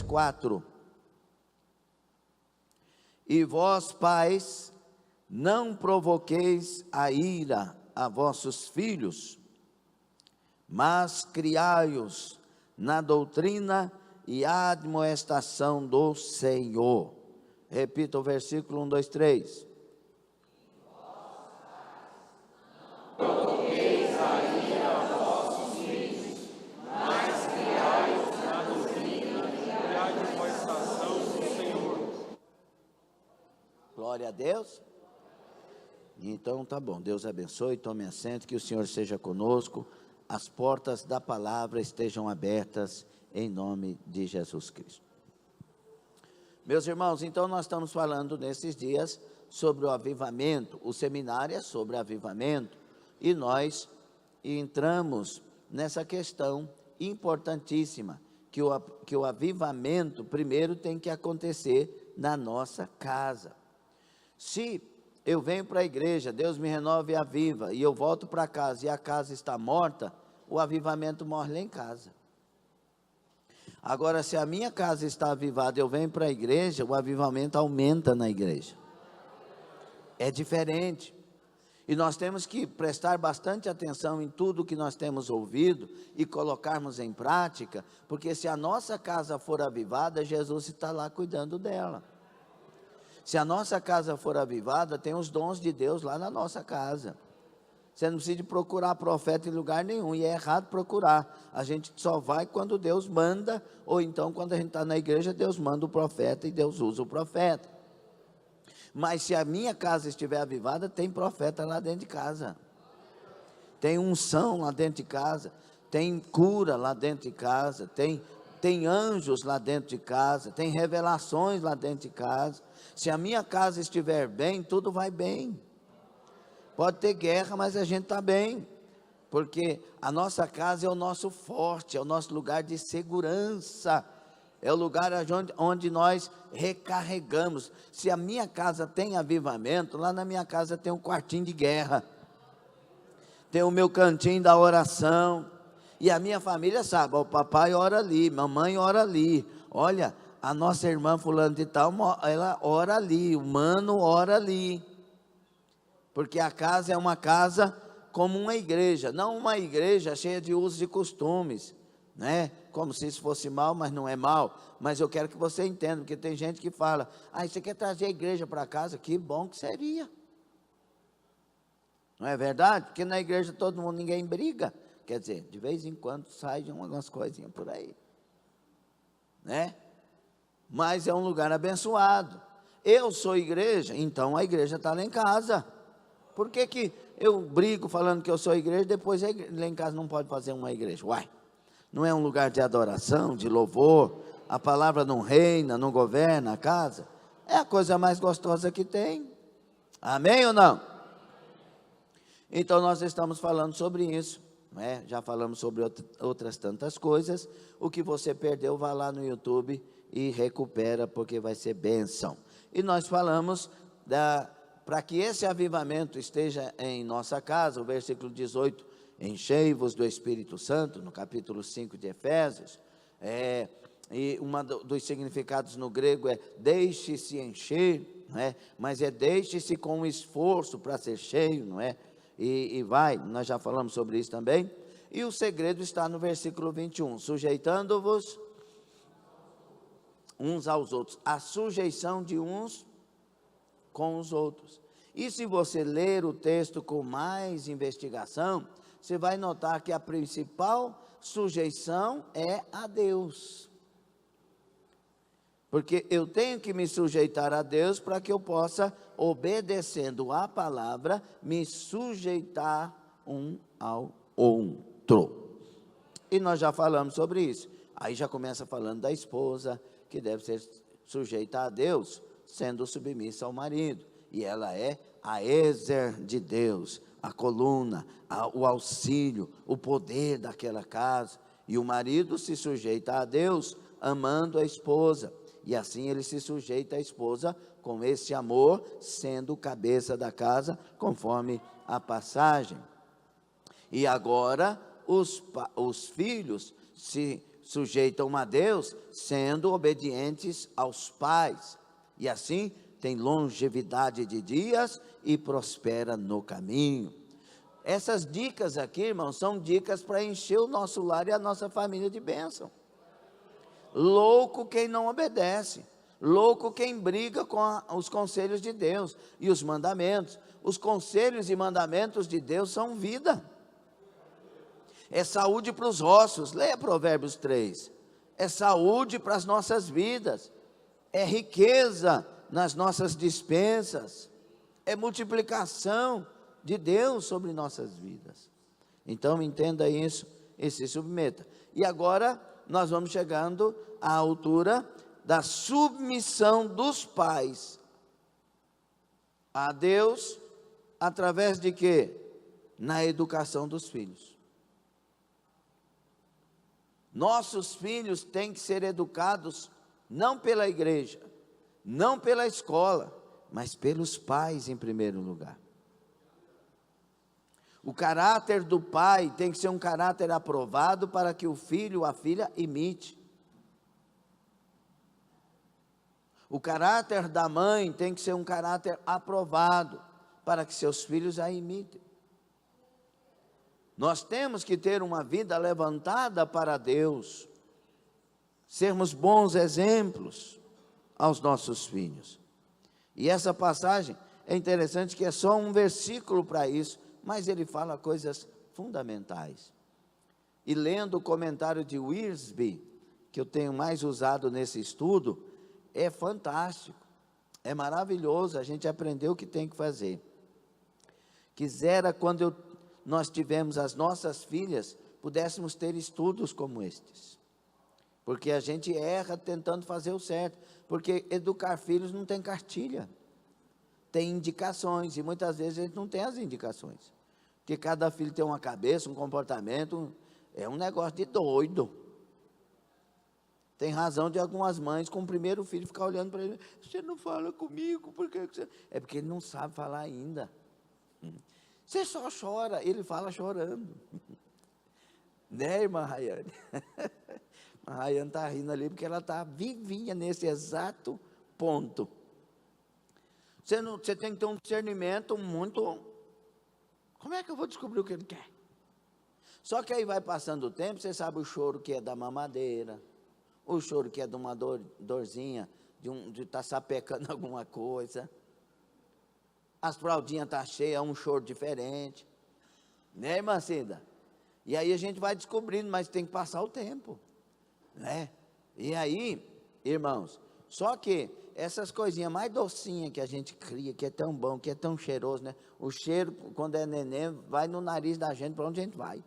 4. E vós, pais, não provoqueis a ira a vossos filhos, mas criai-os na doutrina e admoestação do Senhor. Repita o versículo 1, 2, 3. Glória a Deus. Então tá bom, Deus abençoe, tome assento, que o Senhor seja conosco, as portas da palavra estejam abertas em nome de Jesus Cristo. Meus irmãos, então nós estamos falando nesses dias sobre o avivamento, o seminário é sobre avivamento, e nós entramos nessa questão importantíssima, que o avivamento primeiro tem que acontecer na nossa casa. Se eu venho para a igreja, Deus me renova e aviva, e eu volto para casa e a casa está morta, o avivamento morre lá em casa. Agora, se a minha casa está avivada e eu venho para a igreja, o avivamento aumenta na igreja. É diferente. E nós temos que prestar bastante atenção em tudo que nós temos ouvido e colocarmos em prática, porque se a nossa casa for avivada, Jesus está lá cuidando dela. Se a nossa casa for avivada, tem os dons de Deus lá na nossa casa. Você não precisa procurar profeta em lugar nenhum, e é errado procurar. A gente só vai quando Deus manda, ou então quando a gente está na igreja, Deus manda o profeta e Deus usa o profeta. Mas se a minha casa estiver avivada, tem profeta lá dentro de casa. Tem unção lá dentro de casa, tem cura lá dentro de casa, tem anjos lá dentro de casa, tem revelações lá dentro de casa. Se a minha casa estiver bem, tudo vai bem. Pode ter guerra, mas a gente está bem, porque a nossa casa é o nosso forte, é o nosso lugar de segurança, é o lugar onde nós recarregamos. Se a minha casa tem avivamento, lá na minha casa tem um quartinho de guerra, tem o meu cantinho da oração, e a minha família sabe, o papai ora ali, mamãe ora ali, olha, a nossa irmã fulano de tal, ela ora ali, o mano ora ali, porque a casa é uma casa como uma igreja, não uma igreja cheia de usos e costumes, né? Como se isso fosse mal, mas não é mal. Mas eu quero que você entenda, porque tem gente que fala, você quer trazer a igreja para casa? Que bom que seria. Não é verdade? Porque na igreja ninguém briga. Quer dizer, de vez em quando saem algumas coisinhas por aí, né? Mas é um lugar abençoado. Eu sou igreja, então a igreja está lá em casa. Por que eu brigo falando que eu sou igreja, depois lá em casa não pode fazer uma igreja? Uai, não é um lugar de adoração, de louvor, a palavra não reina, não governa a casa? É a coisa mais gostosa que tem. Amém ou não? Então nós estamos falando sobre isso, né? Já falamos sobre outras tantas coisas. O que você perdeu, vá lá no YouTube e recupera, porque vai ser bênção. E nós falamos para que esse avivamento esteja em nossa casa, o versículo 18, enchei-vos do Espírito Santo, no capítulo 5 de Efésios, e dos significados no grego é deixe-se encher, não é? Mas é deixe-se com esforço para ser cheio, não é? E nós já falamos sobre isso também. E o segredo está no versículo 21, sujeitando-vos uns aos outros, a sujeição de uns com os outros. E se você ler o texto com mais investigação, você vai notar que a principal sujeição é a Deus. Porque eu tenho que me sujeitar a Deus para que eu possa, obedecendo a palavra, me sujeitar um ao outro. E nós já falamos sobre isso. Aí já começa falando da esposa, que deve ser sujeita a Deus, sendo submissa ao marido. E ela é a Ezer de Deus, a coluna, o auxílio, o poder daquela casa. E o marido se sujeita a Deus, amando a esposa. E assim ele se sujeita à esposa com esse amor, sendo o cabeça da casa, conforme a passagem. E agora os filhos se sujeitam a Deus, sendo obedientes aos pais. E assim tem longevidade de dias e prospera no caminho. Essas dicas aqui, irmãos, são dicas para encher o nosso lar e a nossa família de bênção. Louco quem não obedece, louco quem briga com os conselhos de Deus e os mandamentos. Os conselhos e mandamentos de Deus são vida. É saúde para os ossos, leia Provérbios 3. É saúde para as nossas vidas, é riqueza nas nossas despensas, é multiplicação de Deus sobre nossas vidas. Então entenda isso e se submeta. E agora nós vamos chegando à altura da submissão dos pais a Deus, através de quê? Na educação dos filhos. Nossos filhos têm que ser educados não pela igreja, não pela escola, mas pelos pais em primeiro lugar. O caráter do pai tem que ser um caráter aprovado para que o filho ou a filha imite. O caráter da mãe tem que ser um caráter aprovado para que seus filhos a imitem. Nós temos que ter uma vida levantada para Deus, sermos bons exemplos aos nossos filhos. E essa passagem é interessante que é só um versículo para isso, mas ele fala coisas fundamentais. E lendo o comentário de Wiersbe, que eu tenho mais usado nesse estudo, é fantástico, é maravilhoso, a gente aprendeu o que tem que fazer. Quisera quando nós tivemos as nossas filhas, pudéssemos ter estudos como estes. Porque a gente erra tentando fazer o certo, porque educar filhos não tem cartilha. Tem indicações, e muitas vezes a gente não tem as indicações. Porque cada filho tem uma cabeça, um comportamento, é um negócio de doido. Tem razão de algumas mães com o primeiro filho ficar olhando para ele, você não fala comigo, por que você... É porque ele não sabe falar ainda. Você só chora, ele fala chorando. Né, irmã Rayane? A Rayane está rindo ali porque ela está vivinha nesse exato ponto. Você tem que ter um discernimento muito... Como é que eu vou descobrir o que ele quer? Só que aí vai passando o tempo, você sabe o choro que é da mamadeira, o choro que é de uma dorzinha, de estar sapecando alguma coisa. As fraldinhas estão cheias, é um choro diferente. Né, irmã Cida? E aí a gente vai descobrindo, mas tem que passar o tempo. Né? E aí, irmãos, só que essas coisinhas mais docinhas que a gente cria, que é tão bom, que é tão cheiroso, né? O cheiro, quando é neném, vai no nariz da gente, para onde a gente vai.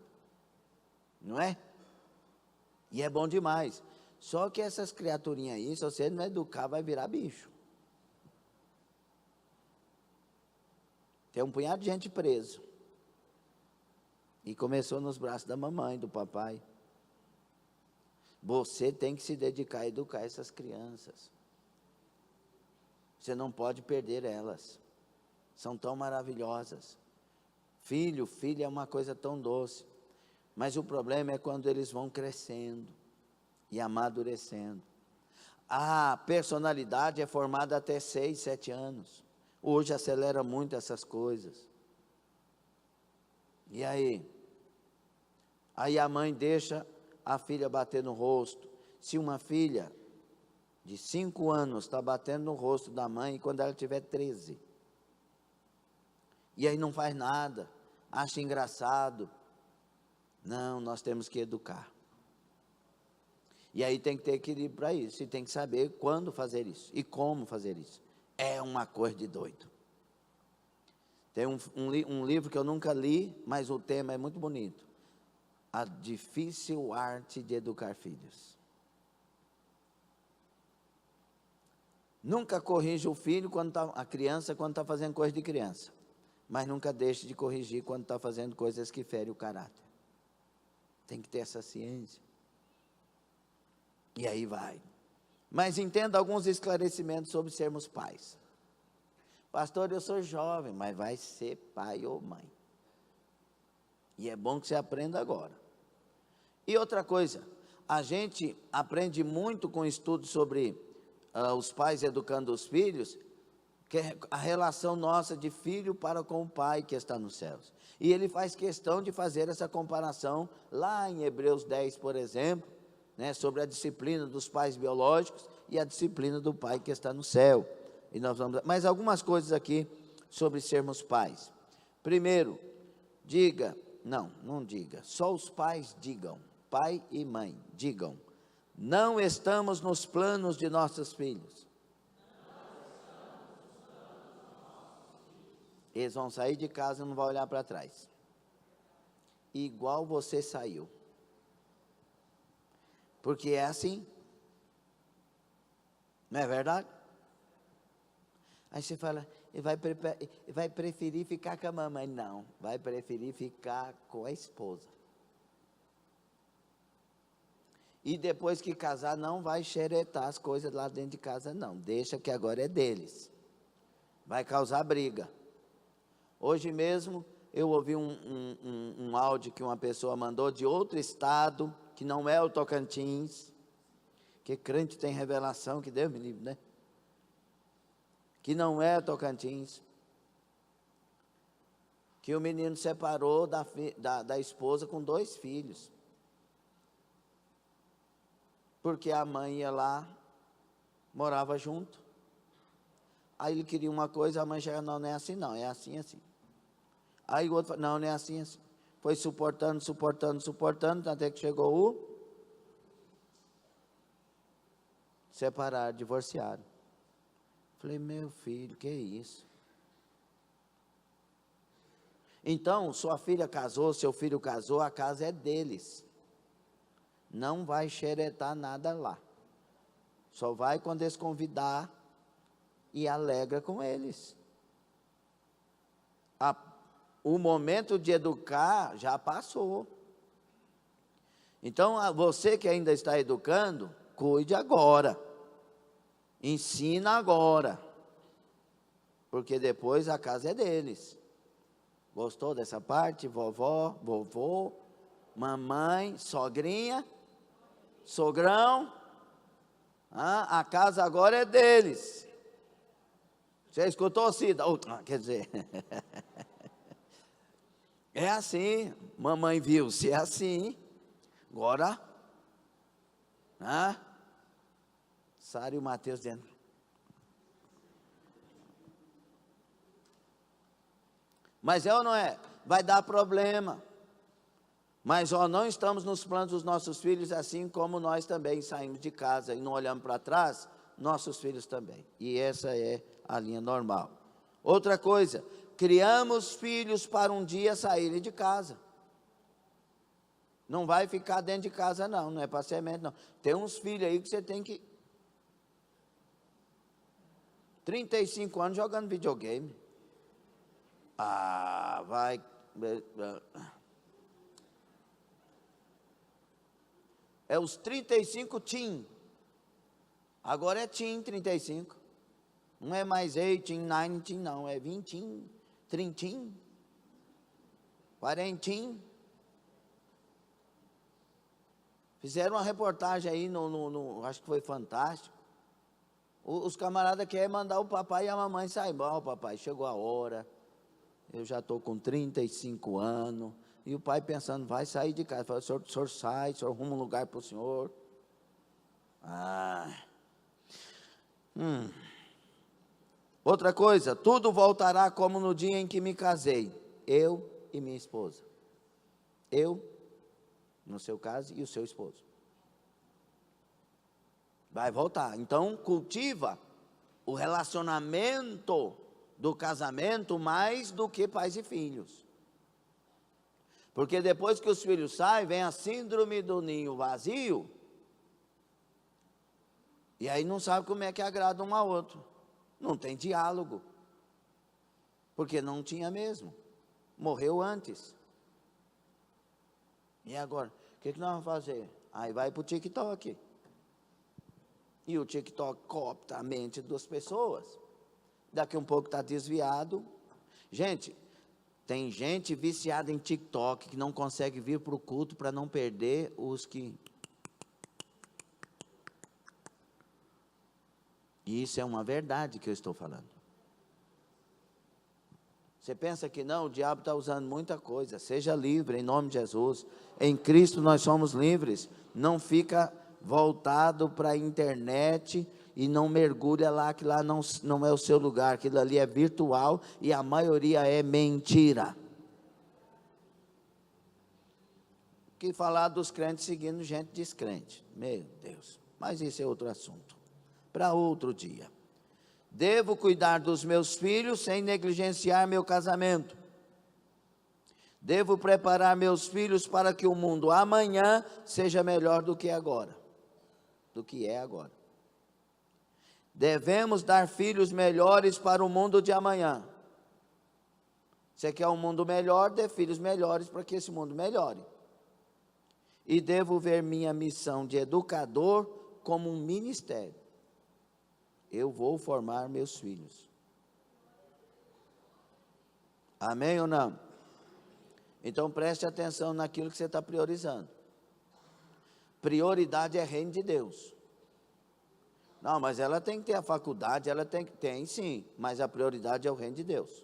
Não é? E é bom demais. Só que essas criaturinhas aí, se você não educar, vai virar bicho. Tem um punhado de gente preso. E começou nos braços da mamãe, do papai. Você tem que se dedicar a educar essas crianças. Você não pode perder elas. São tão maravilhosas. Filho, filha é uma coisa tão doce. Mas o problema é quando eles vão crescendo e amadurecendo. A personalidade é formada até 6, 7 anos. Hoje acelera muito essas coisas. E aí? Aí a mãe deixa a filha bater no rosto. Se uma filha de 5 anos está batendo no rosto da mãe, quando ela tiver 13. E aí não faz nada, acha engraçado. Não, nós temos que educar. E aí tem que ter equilíbrio para isso. E tem que saber quando fazer isso e como fazer isso. É uma coisa de doido. Tem um livro que eu nunca li, mas o tema é muito bonito. A difícil arte de educar filhos. Nunca corrija o filho, a criança, quando está fazendo coisa de criança. Mas nunca deixe de corrigir quando está fazendo coisas que ferem o caráter. Tem que ter essa ciência. E aí vai. Mas entenda alguns esclarecimentos sobre sermos pais. Pastor, eu sou jovem, mas vai ser pai ou mãe. E é bom que você aprenda agora. E outra coisa, a gente aprende muito com estudos sobre os pais educando os filhos, que é a relação nossa de filho para com o Pai que está nos céus. E ele faz questão de fazer essa comparação lá em Hebreus 10, por exemplo, né, sobre a disciplina dos pais biológicos e a disciplina do Pai que está no céu. E nós vamos, mas algumas coisas aqui sobre sermos pais. Primeiro, não diga, só os pais digam, pai e mãe, digam, não estamos nos planos de nossos filhos. Eles vão sair de casa e não vão olhar para trás. Igual você saiu. Porque é assim. Não é verdade? Aí você fala, vai preferir ficar com a mamãe. Não, vai preferir ficar com a esposa. E depois que casar, não vai xeretar as coisas lá dentro de casa, não. Deixa que agora é deles. Vai causar briga. Hoje mesmo, eu ouvi um áudio que uma pessoa mandou de outro estado, que não é o Tocantins, que crente tem revelação, que Deus me livre, né? Que não é Tocantins, que o menino separou da esposa com 2 filhos, porque a mãe ia lá, morava junto, aí ele queria uma coisa, a mãe chega, não é assim não, é assim, assim. Aí o outro falou, não é assim, assim. Foi suportando, até que chegou o separar, divorciaram. Falei, meu filho, que isso? Então, sua filha casou, seu filho casou, a casa é deles. Não vai xeretar nada lá. Só vai quando eles convidar e alegra com eles. O momento de educar já passou. Então, você que ainda está educando, cuide agora. Ensina agora. Porque depois a casa é deles. Gostou dessa parte? Vovó, vovô, mamãe, sogrinha, sogrão. A casa agora é deles. Você escutou, Cida? Quer dizer... É assim, mamãe viu, se é assim, agora, Sara e o Mateus dentro. Mas é ou não é? Vai dar problema. Mas não estamos nos planos dos nossos filhos, assim como nós também saímos de casa e não olhamos para trás, nossos filhos também. E essa é a linha normal. Outra coisa, criamos filhos para um dia saírem de casa. Não vai ficar dentro de casa não é para semente não. Tem uns filhos aí que você tem que... 35 anos jogando videogame. Vai... É os 35 teen. Agora é teen 35. Não é mais 18, 19, não. É 20, 30, 40. Fizeram uma reportagem aí acho que foi Fantástico. Os camaradas querem mandar o papai e a mamãe sair. Bom, papai, chegou a hora. Eu já estou com 35 anos. E o pai pensando, vai sair de casa. Fala, o senhor sai, o senhor arruma um lugar para o senhor. Outra coisa, tudo voltará como no dia em que me casei. Eu e minha esposa. Eu, no seu caso, e o seu esposo. Vai voltar. Então, cultiva o relacionamento do casamento mais do que pais e filhos. Porque depois que os filhos saem, vem a síndrome do ninho vazio. E aí não sabe como é que agrada um ao outro. Não tem diálogo. Porque não tinha mesmo. Morreu antes. E agora? O que nós vamos fazer? Aí vai para o TikTok. E o TikTok coopta a mente das pessoas. Daqui um pouco está desviado. Gente, tem gente viciada em TikTok que não consegue vir para o culto para não perder os que... E isso é uma verdade que eu estou falando. Você pensa que não, o diabo está usando muita coisa. Seja livre em nome de Jesus. Em Cristo nós somos livres. Não fica voltado para a internet e não mergulha lá, que lá não é o seu lugar. Aquilo ali é virtual e a maioria é mentira. Que falar dos crentes seguindo gente descrente. Meu Deus. Mas isso é outro assunto. Para outro dia. Devo cuidar dos meus filhos sem negligenciar meu casamento. Devo preparar meus filhos para que o mundo amanhã seja melhor do que agora. Do que é agora. Devemos dar filhos melhores para o mundo de amanhã. Você quer um mundo melhor, dê filhos melhores para que esse mundo melhore. E devo ver minha missão de educador como um ministério. Eu vou formar meus filhos. Amém ou não? Então preste atenção naquilo que você está priorizando. Prioridade é reino de Deus. Não, mas ela tem que ter a faculdade, ela tem sim, mas a prioridade é o reino de Deus.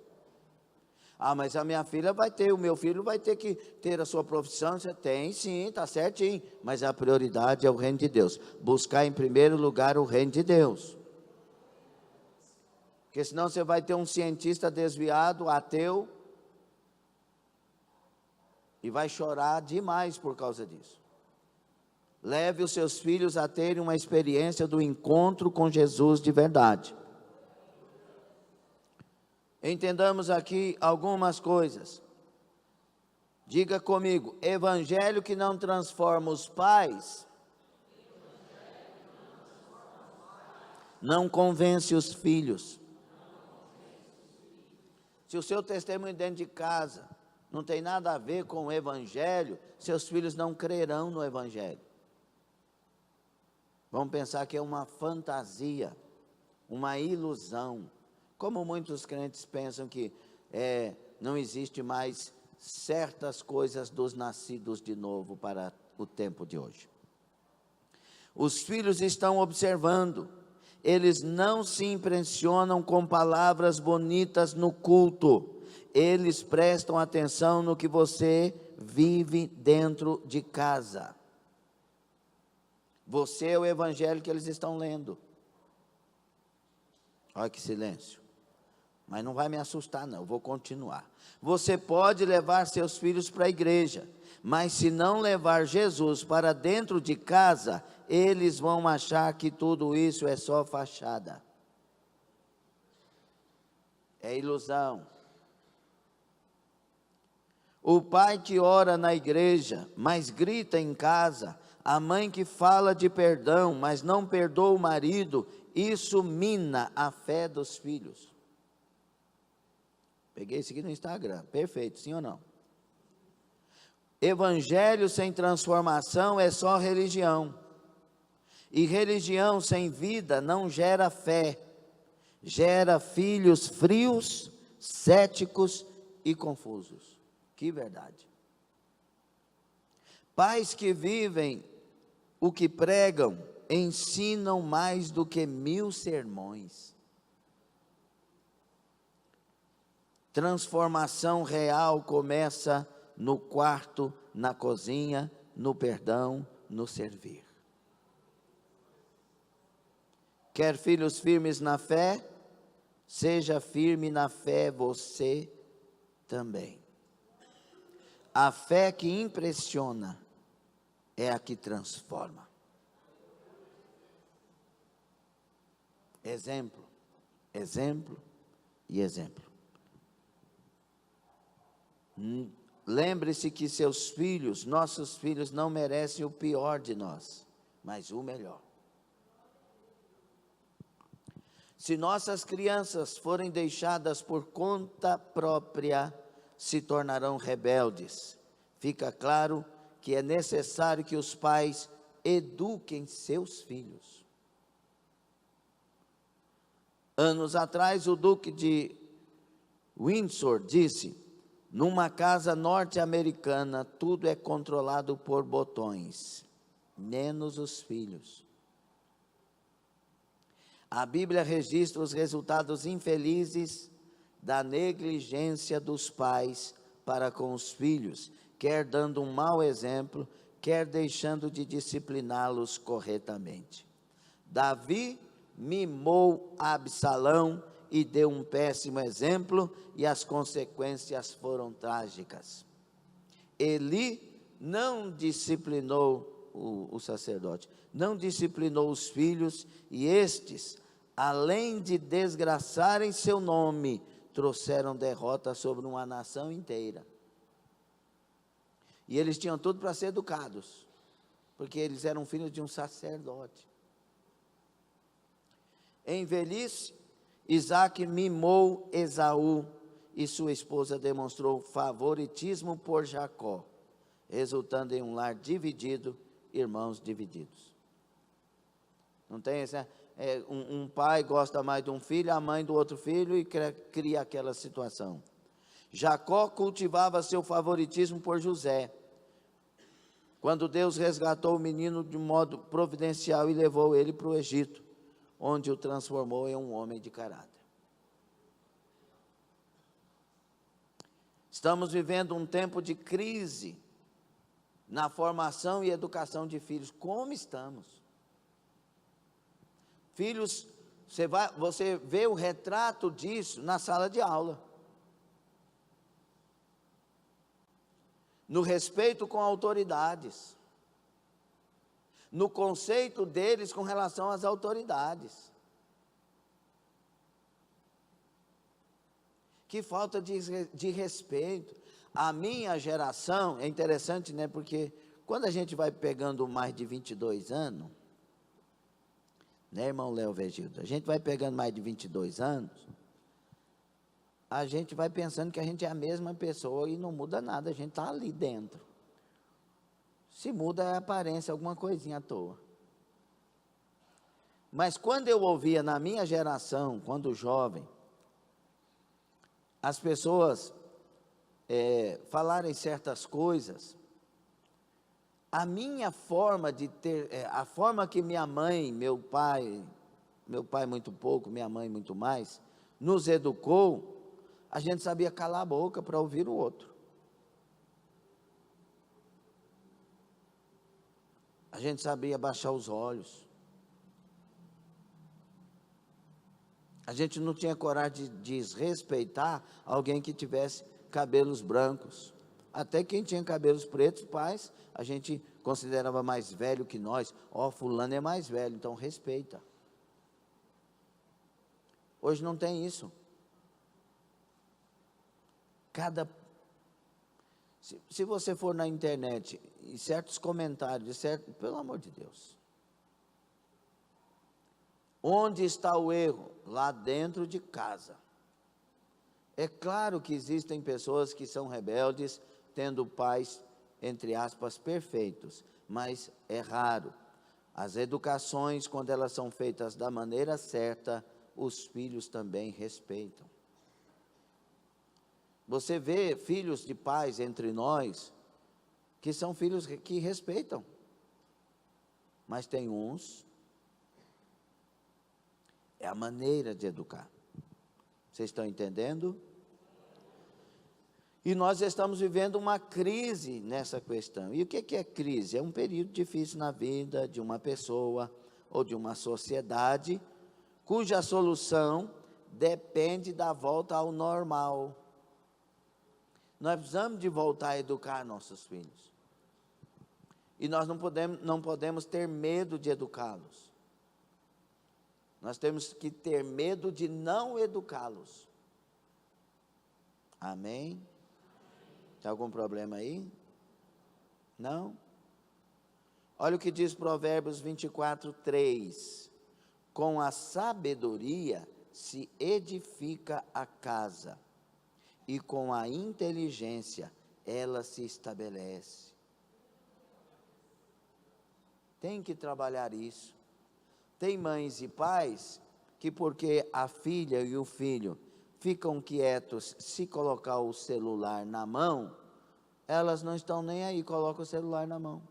Ah, mas a minha filha vai ter, o meu filho vai ter que ter a sua profissão. Você tem sim, está certinho, mas a prioridade é o reino de Deus. Buscar em primeiro lugar o reino de Deus. Porque senão você vai ter um cientista desviado, ateu, e vai chorar demais por causa disso. Leve os seus filhos a terem uma experiência do encontro com Jesus de verdade. Entendamos aqui algumas coisas. Diga comigo, evangelho que não transforma os pais, não convence os filhos. Se o seu testemunho dentro de casa não tem nada a ver com o evangelho, seus filhos não crerão no evangelho. Vão pensar que é uma fantasia, uma ilusão. Como muitos crentes pensam que não existe mais certas coisas dos nascidos de novo para o tempo de hoje. Os filhos estão observando, eles não se impressionam com palavras bonitas no culto, eles prestam atenção no que você vive dentro de casa. Você é o evangelho que eles estão lendo. Olha que silêncio. Mas não vai me assustar não, eu vou continuar. Você pode levar seus filhos para a igreja, mas se não levar Jesus para dentro de casa, eles vão achar que tudo isso é só fachada. É ilusão. O pai que ora na igreja, mas grita em casa, a mãe que fala de perdão, mas não perdoa o marido, isso mina a fé dos filhos. Peguei isso aqui no Instagram, perfeito, sim ou não? Evangelho sem transformação é só religião. E religião sem vida não gera fé. Gera filhos frios, céticos e confusos. Que verdade. Pais que vivem o que pregam, ensinam mais do que 1000 sermões. Transformação real começa no quarto, na cozinha, no perdão, no servir. Quer filhos firmes na fé? Seja firme na fé você também. A fé que impressiona é a que transforma. Exemplo, exemplo e exemplo. Lembre-se que seus filhos, nossos filhos, não merecem o pior de nós, mas o melhor. Se nossas crianças forem deixadas por conta própria, se tornarão rebeldes. Fica claro que é necessário que os pais eduquem seus filhos. Anos atrás, o Duque de Windsor disse: numa casa norte-americana, tudo é controlado por botões, menos os filhos. A Bíblia registra os resultados infelizes da negligência dos pais para com os filhos, quer dando um mau exemplo, quer deixando de discipliná-los corretamente. Davi mimou Absalão e deu um péssimo exemplo, e as consequências foram trágicas. Eli não disciplinou o sacerdote, não disciplinou os filhos, e estes, além de desgraçarem seu nome, trouxeram derrota sobre uma nação inteira. E eles tinham tudo para ser educados, porque eles eram filhos de um sacerdote. Em velhice, Isaac mimou Esaú, e sua esposa demonstrou favoritismo por Jacó, resultando em um lar dividido, irmãos divididos. Não tem esse, um pai gosta mais de um filho, a mãe do outro filho, e cria aquela situação. Jacó cultivava seu favoritismo por José, quando Deus resgatou o menino de modo providencial e levou ele para o Egito, onde o transformou em um homem de caráter. Estamos vivendo um tempo de crise na formação e educação de filhos. Como estamos? Filhos, você vê o retrato disso na sala de aula. No respeito com autoridades. No conceito deles com relação às autoridades. Que falta de respeito. A minha geração, é interessante, né? Porque quando a gente vai pegando mais de 22 anos, né, irmão Léo Vegildo? A gente vai pegando mais de 22 anos, a gente vai pensando que a gente é a mesma pessoa e não muda nada, a gente está ali dentro. Se muda a aparência, alguma coisinha à toa. Mas quando eu ouvia na minha geração, quando jovem, as pessoas falarem certas coisas, a minha forma de ter, a forma que minha mãe, meu pai muito pouco, minha mãe muito mais, nos educou, a gente sabia calar a boca para ouvir o outro. A gente sabia baixar os olhos. A gente não tinha coragem de desrespeitar alguém que tivesse cabelos brancos. Até quem tinha cabelos pretos, pais, a gente considerava mais velho que nós. Fulano é mais velho, então respeita. Hoje não tem isso. Se você for na internet, em certos comentários, pelo amor de Deus. Onde está o erro? Lá dentro de casa. É claro que existem pessoas que são rebeldes, tendo pais, entre aspas, perfeitos, mas é raro. As educações, quando elas são feitas da maneira certa, os filhos também respeitam. Você vê filhos de pais entre nós, que são filhos que respeitam, mas tem uns, é a maneira de educar. Vocês estão entendendo? E nós estamos vivendo uma crise nessa questão. E o que é crise? É um período difícil na vida de uma pessoa ou de uma sociedade, cuja solução depende da volta ao normal. Nós precisamos de voltar a educar nossos filhos. E nós não podemos ter medo de educá-los. Nós temos que ter medo de não educá-los. Amém? Tem algum problema aí? Não? Olha o que diz Provérbios 24:3. Com a sabedoria se edifica a casa, e com a inteligência ela se estabelece. Tem que trabalhar isso. Tem mães e pais que, porque a filha e o filho ficam quietos se colocar o celular na mão, elas não estão nem aí, colocam o celular na mão.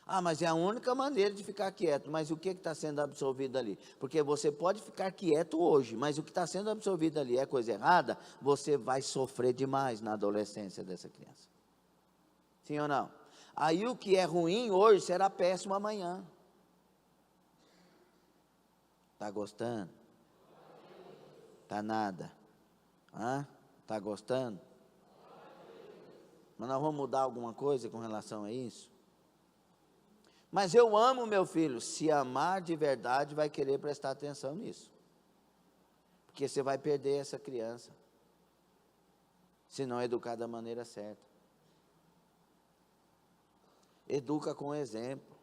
Ah, mas é a única maneira de ficar quieto. Mas o que está sendo absorvido ali? Porque você pode ficar quieto hoje, mas o que está sendo absorvido ali é coisa errada, você vai sofrer demais na adolescência dessa criança. Sim ou não? Aí o que é ruim hoje será péssimo amanhã. Está gostando? Está nada. Está gostando? Mas nós vamos mudar alguma coisa com relação a isso? Mas eu amo meu filho. Se amar de verdade, vai querer prestar atenção nisso. Porque você vai perder essa criança, se não educar da maneira certa. Educa com exemplo.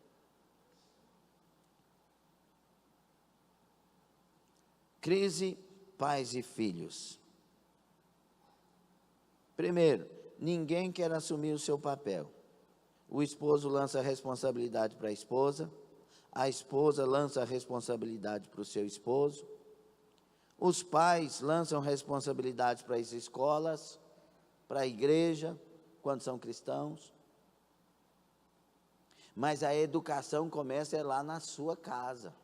Crise, pais e filhos. Primeiro, ninguém quer assumir o seu papel. O esposo lança a responsabilidade para a esposa lança a responsabilidade para o seu esposo, os pais lançam responsabilidade para as escolas, para a igreja, quando são cristãos. Mas a educação começa lá na sua casa.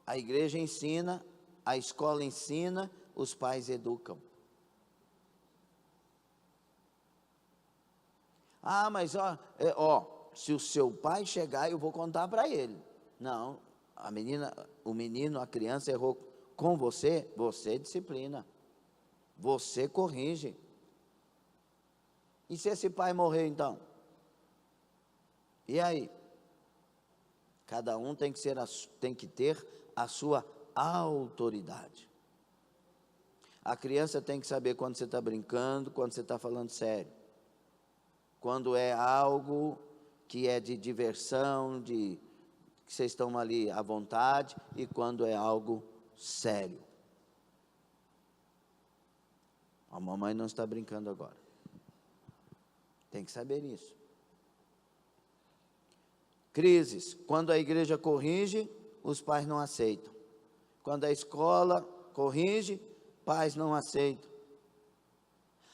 A igreja ensina, a escola ensina, os pais educam. Ah, mas se o seu pai chegar, eu vou contar para ele. Não, o menino, a criança errou com você, você disciplina, você corrige. E se esse pai morrer então? E aí? Cada um tem que ter a sua autoridade. A criança tem que saber quando você está brincando, quando você está falando sério. Quando é algo que é de diversão, que vocês estão ali à vontade, e quando é algo sério. A mamãe não está brincando agora. Tem que saber isso. Crises. Quando a igreja corrige, os pais não aceitam. Quando a escola corrige, pais não aceitam.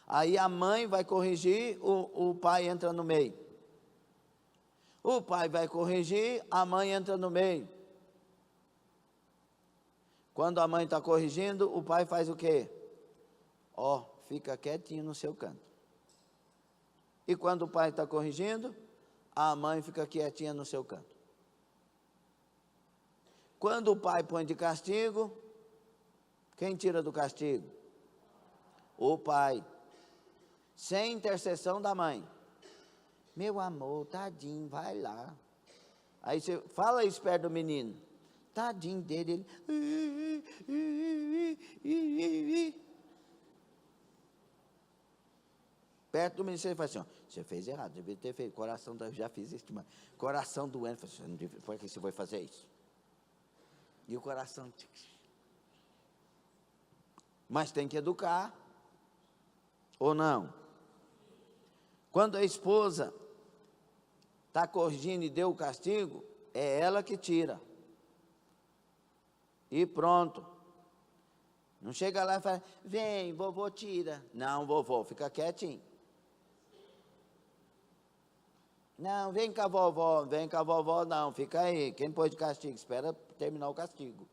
Aí a mãe vai corrigir, o pai entra no meio. O pai vai corrigir, a mãe entra no meio. Quando a mãe está corrigindo, o pai faz o quê? Fica quietinho no seu canto. E quando o pai está corrigindo, a mãe fica quietinha no seu canto. Quando o pai põe de castigo, quem tira do castigo? O pai. Sem intercessão da mãe. Meu amor, tadinho, vai lá. Aí você fala isso perto do menino. Tadinho dele, perto do menino, você fala assim, você fez errado, devia ter feito, já fiz isso, mas coração doendo, por que você vai fazer isso? E o coração, mas tem que educar, ou não? Quando a esposa está corrigindo e deu o castigo, é ela que tira. E pronto. Não chega lá e fala, vem, vovô tira. Não, vovô, fica quietinho. Não, vem com a vovó, não, fica aí. Quem pôs de castigo? Espera terminar o castigo.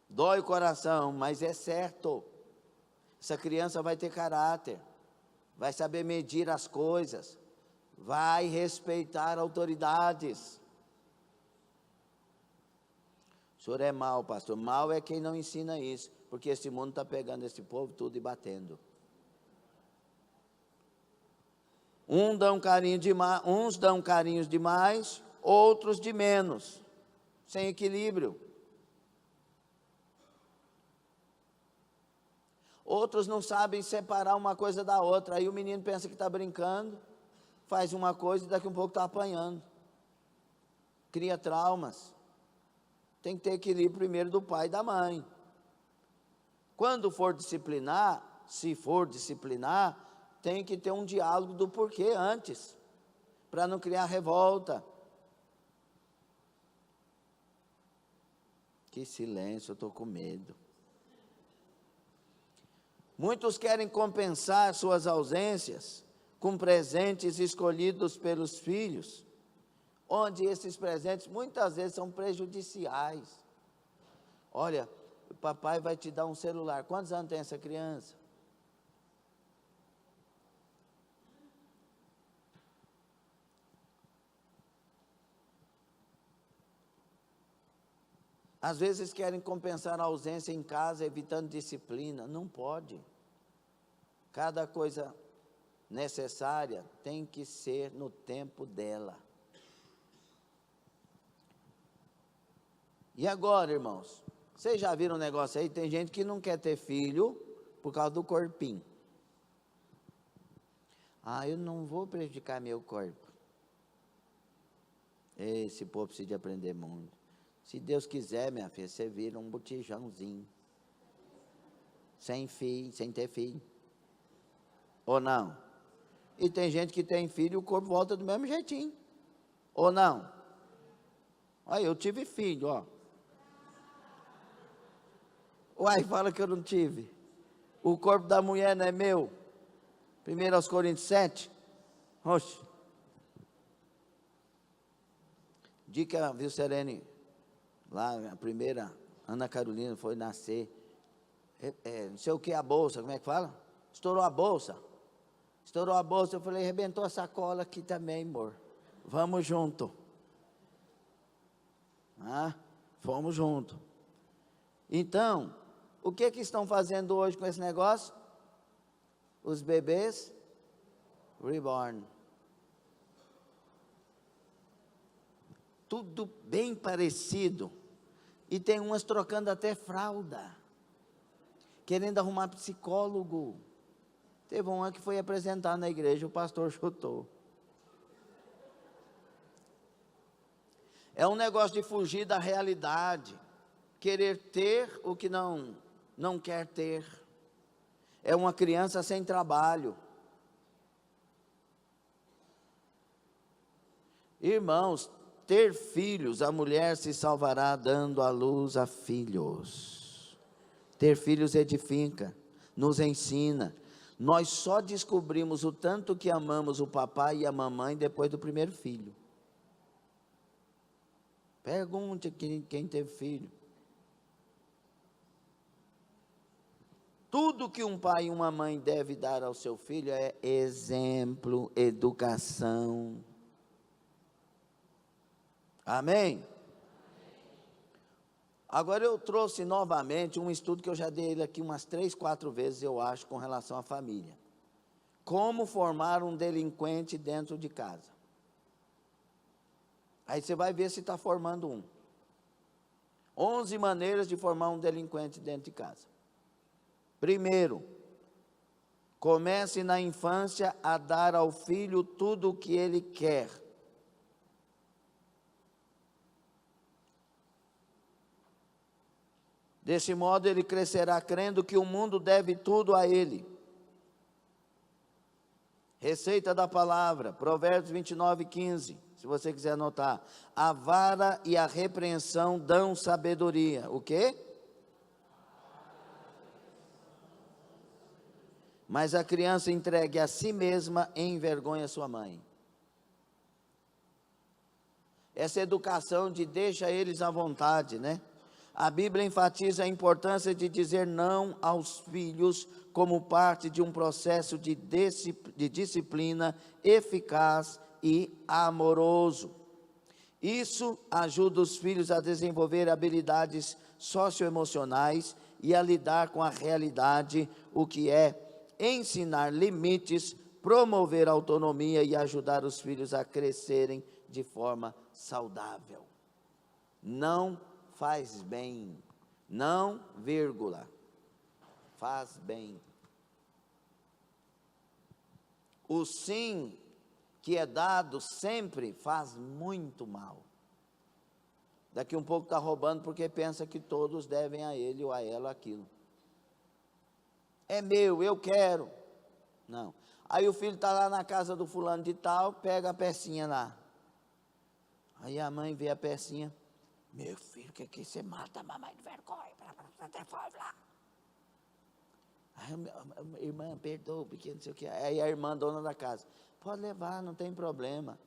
Dói o coração, mas é certo. Essa criança vai ter caráter. Vai saber medir as coisas, vai respeitar autoridades. O senhor é mau, pastor. Mau é quem não ensina isso, porque esse mundo está pegando esse povo tudo e batendo. Uns dão carinhos demais, outros de menos, sem equilíbrio. Outros não sabem separar uma coisa da outra. Aí o menino pensa que está brincando, faz uma coisa e daqui a um pouco está apanhando. Cria traumas. Tem que ter equilíbrio primeiro do pai e da mãe. Quando for disciplinar, se for disciplinar, tem que ter um diálogo do porquê antes, para não criar revolta. Que silêncio, eu estou com medo. Muitos querem compensar suas ausências com presentes escolhidos pelos filhos, onde esses presentes muitas vezes são prejudiciais. Olha, o papai vai te dar um celular. Quantos anos tem essa criança? Às vezes querem compensar a ausência em casa, evitando disciplina. Não pode. Cada coisa necessária tem que ser no tempo dela. E agora, irmãos, vocês já viram um negócio aí? Tem gente que não quer ter filho por causa do corpinho. Eu não vou prejudicar meu corpo. Esse povo precisa de aprender muito. Se Deus quiser, minha filha, você vira um botijãozinho. Sem filho, sem ter filho. Ou não? E tem gente que tem filho e o corpo volta do mesmo jeitinho. Ou não? Olha, eu tive filho, ó. Uai, fala que eu não tive. O corpo da mulher não é meu. 1 Coríntios 7. Oxe. Dica, viu, Serene? Lá, a primeira, Ana Carolina foi nascer. Não sei o que, a bolsa, como é que fala? Estourou a bolsa. Estourou a bolsa, eu falei, arrebentou a sacola aqui também, amor. Vamos junto. Fomos junto. Então, o que estão fazendo hoje com esse negócio? Os bebês reborn. Tudo bem parecido. E tem umas trocando até fralda. Querendo arrumar psicólogo. Teve uma que foi apresentar na igreja, o pastor chutou. É um negócio de fugir da realidade. Querer ter o que não quer ter. É uma criança sem trabalho. Irmãos, ter filhos, a mulher se salvará dando à luz a filhos. Ter filhos edifica, nos ensina. Nós só descobrimos o tanto que amamos o papai e a mamãe depois do primeiro filho. Pergunte quem teve filho. Tudo que um pai e uma mãe deve dar ao seu filho é exemplo, educação. Amém? Agora eu trouxe novamente um estudo que eu já dei ele aqui umas 3, 4 vezes, eu acho, com relação à família. Como formar um delinquente dentro de casa. Aí você vai ver se está formando um. 11 maneiras de formar um delinquente dentro de casa. Primeiro, comece na infância a dar ao filho tudo o que ele quer. Desse modo ele crescerá crendo que o mundo deve tudo a ele. Receita da palavra, Provérbios 29:15, se você quiser anotar. A vara e a repreensão dão sabedoria. O quê? Mas a criança entregue a si mesma envergonha sua mãe. Essa educação de deixa eles à vontade, né? A Bíblia enfatiza a importância de dizer não aos filhos como parte de um processo de disciplina eficaz e amoroso. Isso ajuda os filhos a desenvolver habilidades socioemocionais e a lidar com a realidade, o que é ensinar limites, promover autonomia e ajudar os filhos a crescerem de forma saudável. Não faz bem, não, vírgula, faz bem. O sim que é dado sempre faz muito mal. Daqui um pouco está roubando porque pensa que todos devem a ele ou a ela aquilo. É meu, eu quero. Não. Aí o filho está lá na casa do fulano de tal, pega a pecinha lá. Aí a mãe vê a pecinha. Meu filho, o que você mata a mamãe de vergonha? Lá. Irmã, perdoa, porque não sei o que. Aí a irmã, dona da casa, pode levar, não tem problema.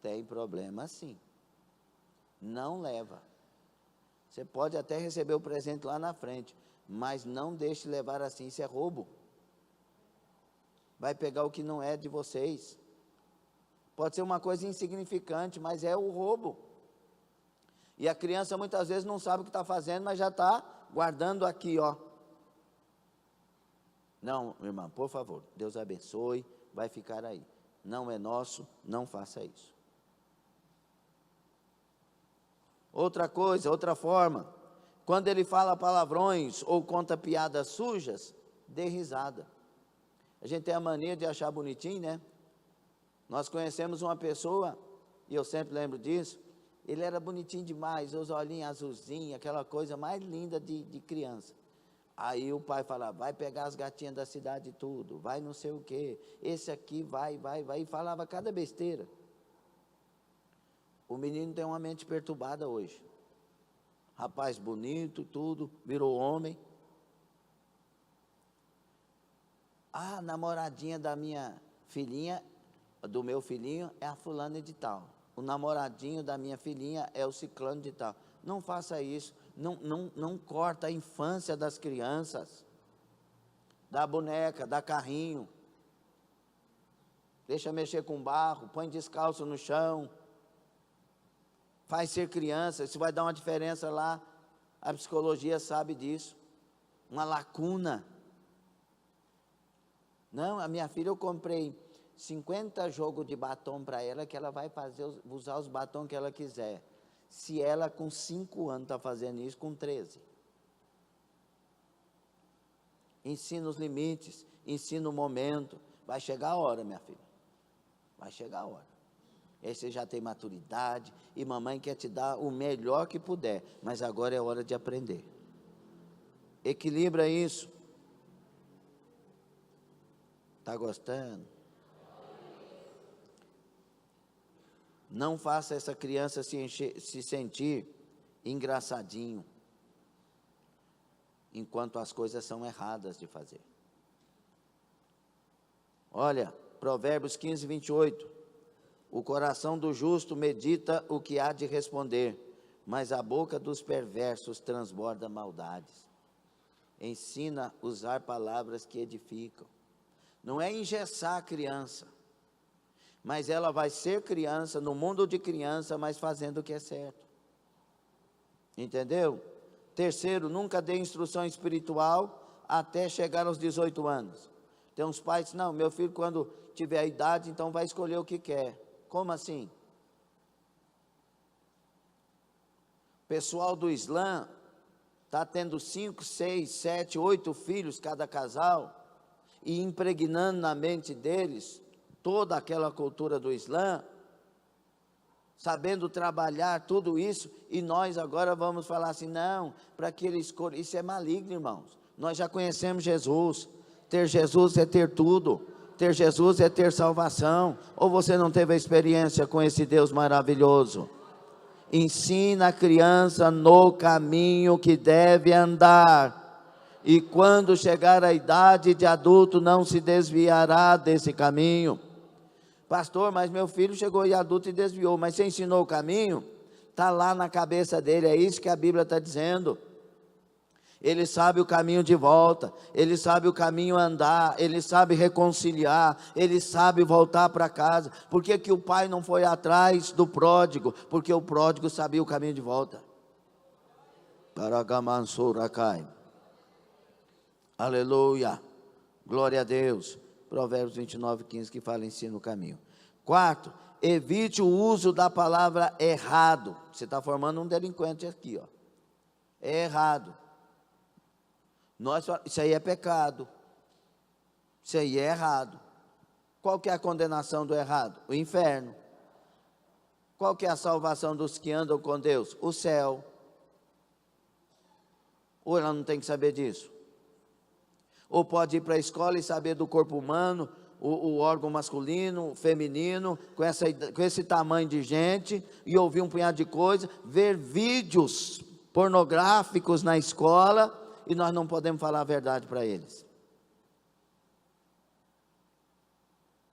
Tem problema sim. Não leva. Você pode até receber o presente lá na frente, mas não deixe levar assim, isso é roubo. Vai pegar o que não é de vocês. Pode ser uma coisa insignificante, mas é o roubo. E a criança muitas vezes não sabe o que está fazendo, mas já está guardando aqui, ó. Não, irmã, por favor, Deus abençoe, vai ficar aí. Não é nosso, não faça isso. Outra coisa, outra forma, quando ele fala palavrões ou conta piadas sujas, dê risada. A gente tem a mania de achar bonitinho, né? Nós conhecemos uma pessoa, e eu sempre lembro disso, ele era bonitinho demais, os olhinhos azulzinhos, aquela coisa mais linda de criança. Aí o pai falava, vai pegar as gatinhas da cidade e tudo, vai não sei o quê, esse aqui vai, e falava cada besteira. O menino tem uma mente perturbada hoje. Rapaz bonito, tudo, virou homem. A namoradinha da minha filhinha, do meu filhinho, é a fulana de tal. O namoradinho da minha filhinha é o ciclano de tal. Não faça isso. Não corta a infância das crianças. Dá boneca, dá carrinho. Deixa mexer com barro, põe descalço no chão. Faz ser criança, isso vai dar uma diferença lá. A psicologia sabe disso. Uma lacuna. Não, a minha filha eu comprei 50 jogos de batom para ela, que ela vai usar os batons que ela quiser. Se ela com 5 anos está fazendo isso, com 13. Ensina os limites, ensina o momento. Vai chegar a hora, minha filha. Vai chegar a hora. Aí você já tem maturidade, e mamãe quer te dar o melhor que puder, mas agora é hora de aprender. Equilibra isso. Está gostando? Não faça essa criança se sentir engraçadinho, enquanto as coisas são erradas de fazer. Olha, Provérbios 15, 28. O coração do justo medita o que há de responder, mas a boca dos perversos transborda maldades. Ensina a usar palavras que edificam. Não é engessar a criança, mas ela vai ser criança, no mundo de criança, mas fazendo o que é certo. Entendeu? Terceiro, nunca dê instrução espiritual até chegar aos 18 anos. Tem uns pais que dizem, não, meu filho quando tiver a idade, então vai escolher o que quer. Como assim? O pessoal do Islã está tendo 5, 6, 7, 8 filhos cada casal, e impregnando na mente deles toda aquela cultura do Islã, sabendo trabalhar tudo isso, e nós agora vamos falar assim, não, para que ele escolha, isso é maligno, irmãos. Nós já conhecemos Jesus, ter Jesus é ter tudo, ter Jesus é ter salvação. Ou você não teve a experiência com esse Deus maravilhoso? Ensina a criança no caminho que deve andar, e quando chegar a idade de adulto, não se desviará desse caminho. Pastor, mas meu filho chegou em adulto e desviou, mas você ensinou o caminho? Está lá na cabeça dele, é isso que a Bíblia está dizendo. Ele sabe o caminho de volta, ele sabe o caminho andar, ele sabe reconciliar, ele sabe voltar para casa. Por que que o pai não foi atrás do pródigo? Porque o pródigo sabia o caminho de volta. Paragamansuracai. Aleluia, glória a Deus. Provérbios 29, 15, que fala, ensina o caminho. Quarto, evite o uso da palavra errado. Você está formando um delinquente aqui, ó. É errado. Isso aí é pecado. Isso aí é errado. Qual que é a condenação do errado? O inferno. Qual que é a salvação dos que andam com Deus? O céu. Ou ela não tem que saber disso? Ou pode ir para a escola e saber do corpo humano, o órgão masculino, feminino, com esse tamanho de gente, e ouvir um punhado de coisa, ver vídeos pornográficos na escola, e nós não podemos falar a verdade para eles.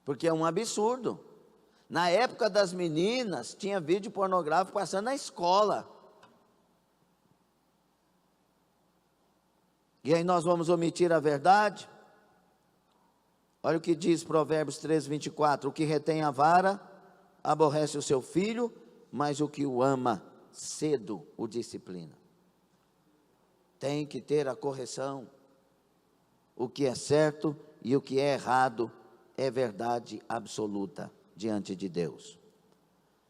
Porque é um absurdo. Na época das meninas, tinha vídeo pornográfico passando na escola. E aí nós vamos omitir a verdade? Olha o que diz Provérbios 3, 24. O que retém a vara, aborrece o seu filho, mas o que o ama, cedo o disciplina. Tem que ter a correção. O que é certo e o que é errado é verdade absoluta diante de Deus.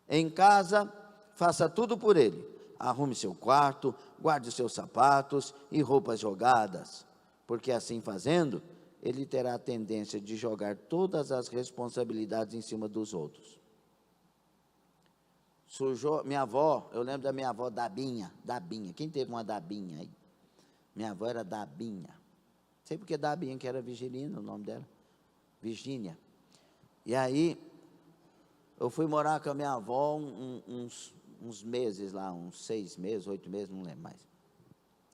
Em casa, faça tudo por ele. Arrume seu quarto, guarde os seus sapatos e roupas jogadas, porque assim fazendo, ele terá a tendência de jogar todas as responsabilidades em cima dos outros. Sujou, minha avó, eu lembro da minha avó Dabinha. Quem teve uma Dabinha aí? Minha avó era Dabinha. Sei porque Dabinha, que era Virgilina, o nome dela. Virgínia. E aí, eu fui morar com a minha avó uns meses lá, uns 6 meses, 8 meses, não lembro mais.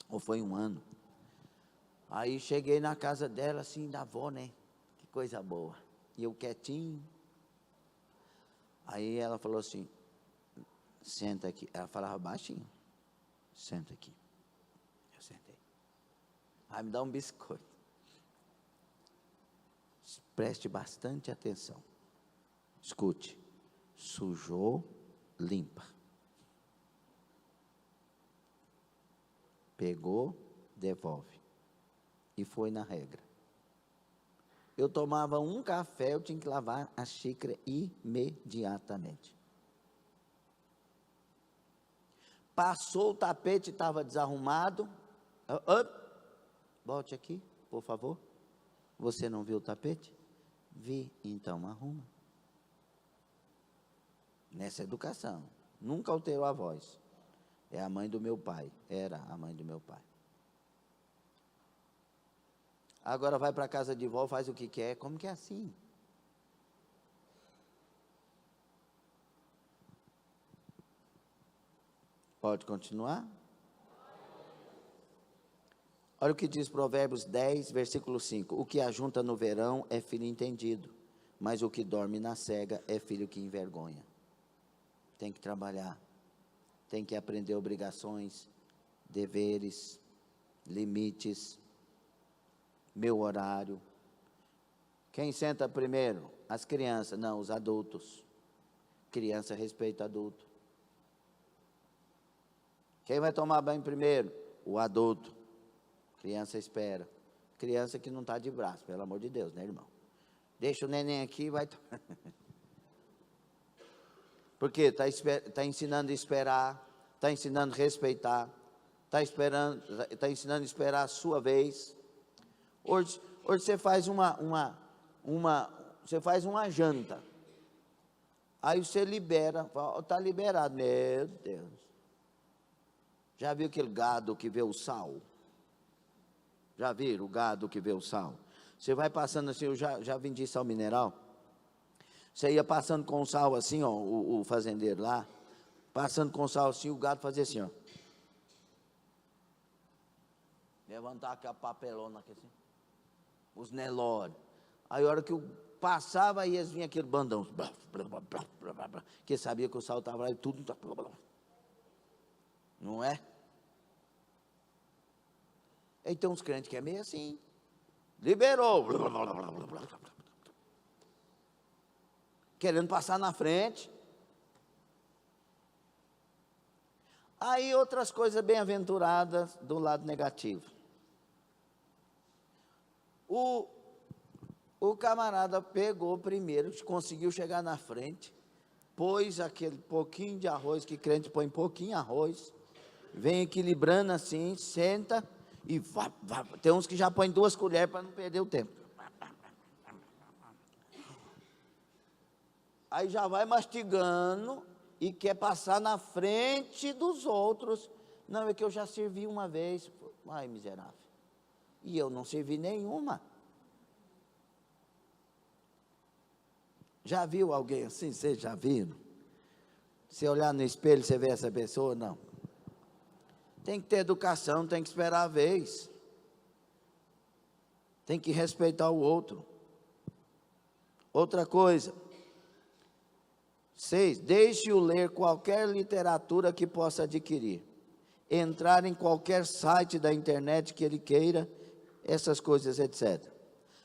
Ou foi um ano. Aí cheguei na casa dela, assim, da avó, né? Que coisa boa. E eu quietinho. Aí ela falou assim, senta aqui. Ela falava baixinho. Senta aqui. Eu sentei. Aí me dá um biscoito. Preste bastante atenção. Escute. Sujou, limpa. Pegou, devolve. E foi na regra. Eu tomava um café, eu tinha que lavar a xícara imediatamente. Passou o tapete, estava desarrumado. Volte aqui, por favor. Você não viu o tapete? Vi, então arruma. Nessa educação. Nunca alterou a voz. É a mãe do meu pai. Era a mãe do meu pai. Agora vai para a casa de vó, faz o que quer. Como que é assim? Pode continuar? Olha o que diz Provérbios 10, versículo 5. O que ajunta no verão é filho entendido, mas o que dorme na cega é filho que envergonha. Tem que trabalhar, tem que aprender obrigações, deveres, limites, meu horário. Quem senta primeiro? As crianças, não, os adultos. Criança respeita adulto. Quem vai tomar banho primeiro? O adulto. Criança espera. Criança que não está de braço, pelo amor de Deus, né, irmão? Deixa o neném aqui e vai tomar. Porque está ensinando a esperar, está ensinando a respeitar, está ensinando a esperar a sua vez. Hoje você faz você faz uma janta. Aí você libera, está liberado. Meu Deus. Já viu aquele gado que vê o sal? Já viram o gado que vê o sal? Você vai passando assim, eu já vendi sal mineral. Você ia passando com o sal assim, ó, o fazendeiro lá, passando com o sal assim, o gado fazia assim, ó. Levantar aquela papelona aqui assim. Os Nelore. Aí a hora que eu passava, aí eles vinham aquele bandão. Que sabia que o sal estava lá e tudo. Não é? Então os crentes que é meio assim. Liberou. Querendo passar na frente. Aí outras coisas bem-aventuradas do lado negativo. O camarada pegou primeiro, conseguiu chegar na frente, pôs aquele pouquinho de arroz, que crente põe pouquinho arroz, vem equilibrando assim, senta e tem uns que já põem 2 colheres para não perder o tempo. Aí já vai mastigando e quer passar na frente dos outros. Não, é que eu já servi uma vez. Ai, miserável. E eu não servi nenhuma. Já viu alguém assim? Vocês já viram? Se olhar no espelho, você vê essa pessoa? Não. Tem que ter educação, tem que esperar a vez. Tem que respeitar o outro. Outra coisa. 6. Deixe-o ler qualquer literatura que possa adquirir. Entrar em qualquer site da internet que ele queira, essas coisas, etc.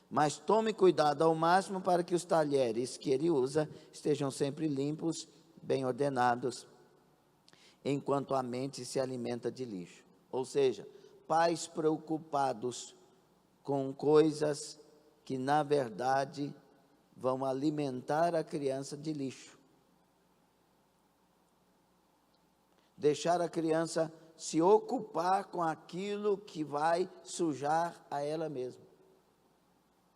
Mas tome cuidado ao máximo para que os talheres que ele usa estejam sempre limpos, bem ordenados, enquanto a mente se alimenta de lixo. Ou seja, pais preocupados com coisas que, na verdade, vão alimentar a criança de lixo. Deixar a criança se ocupar com aquilo que vai sujar a ela mesma.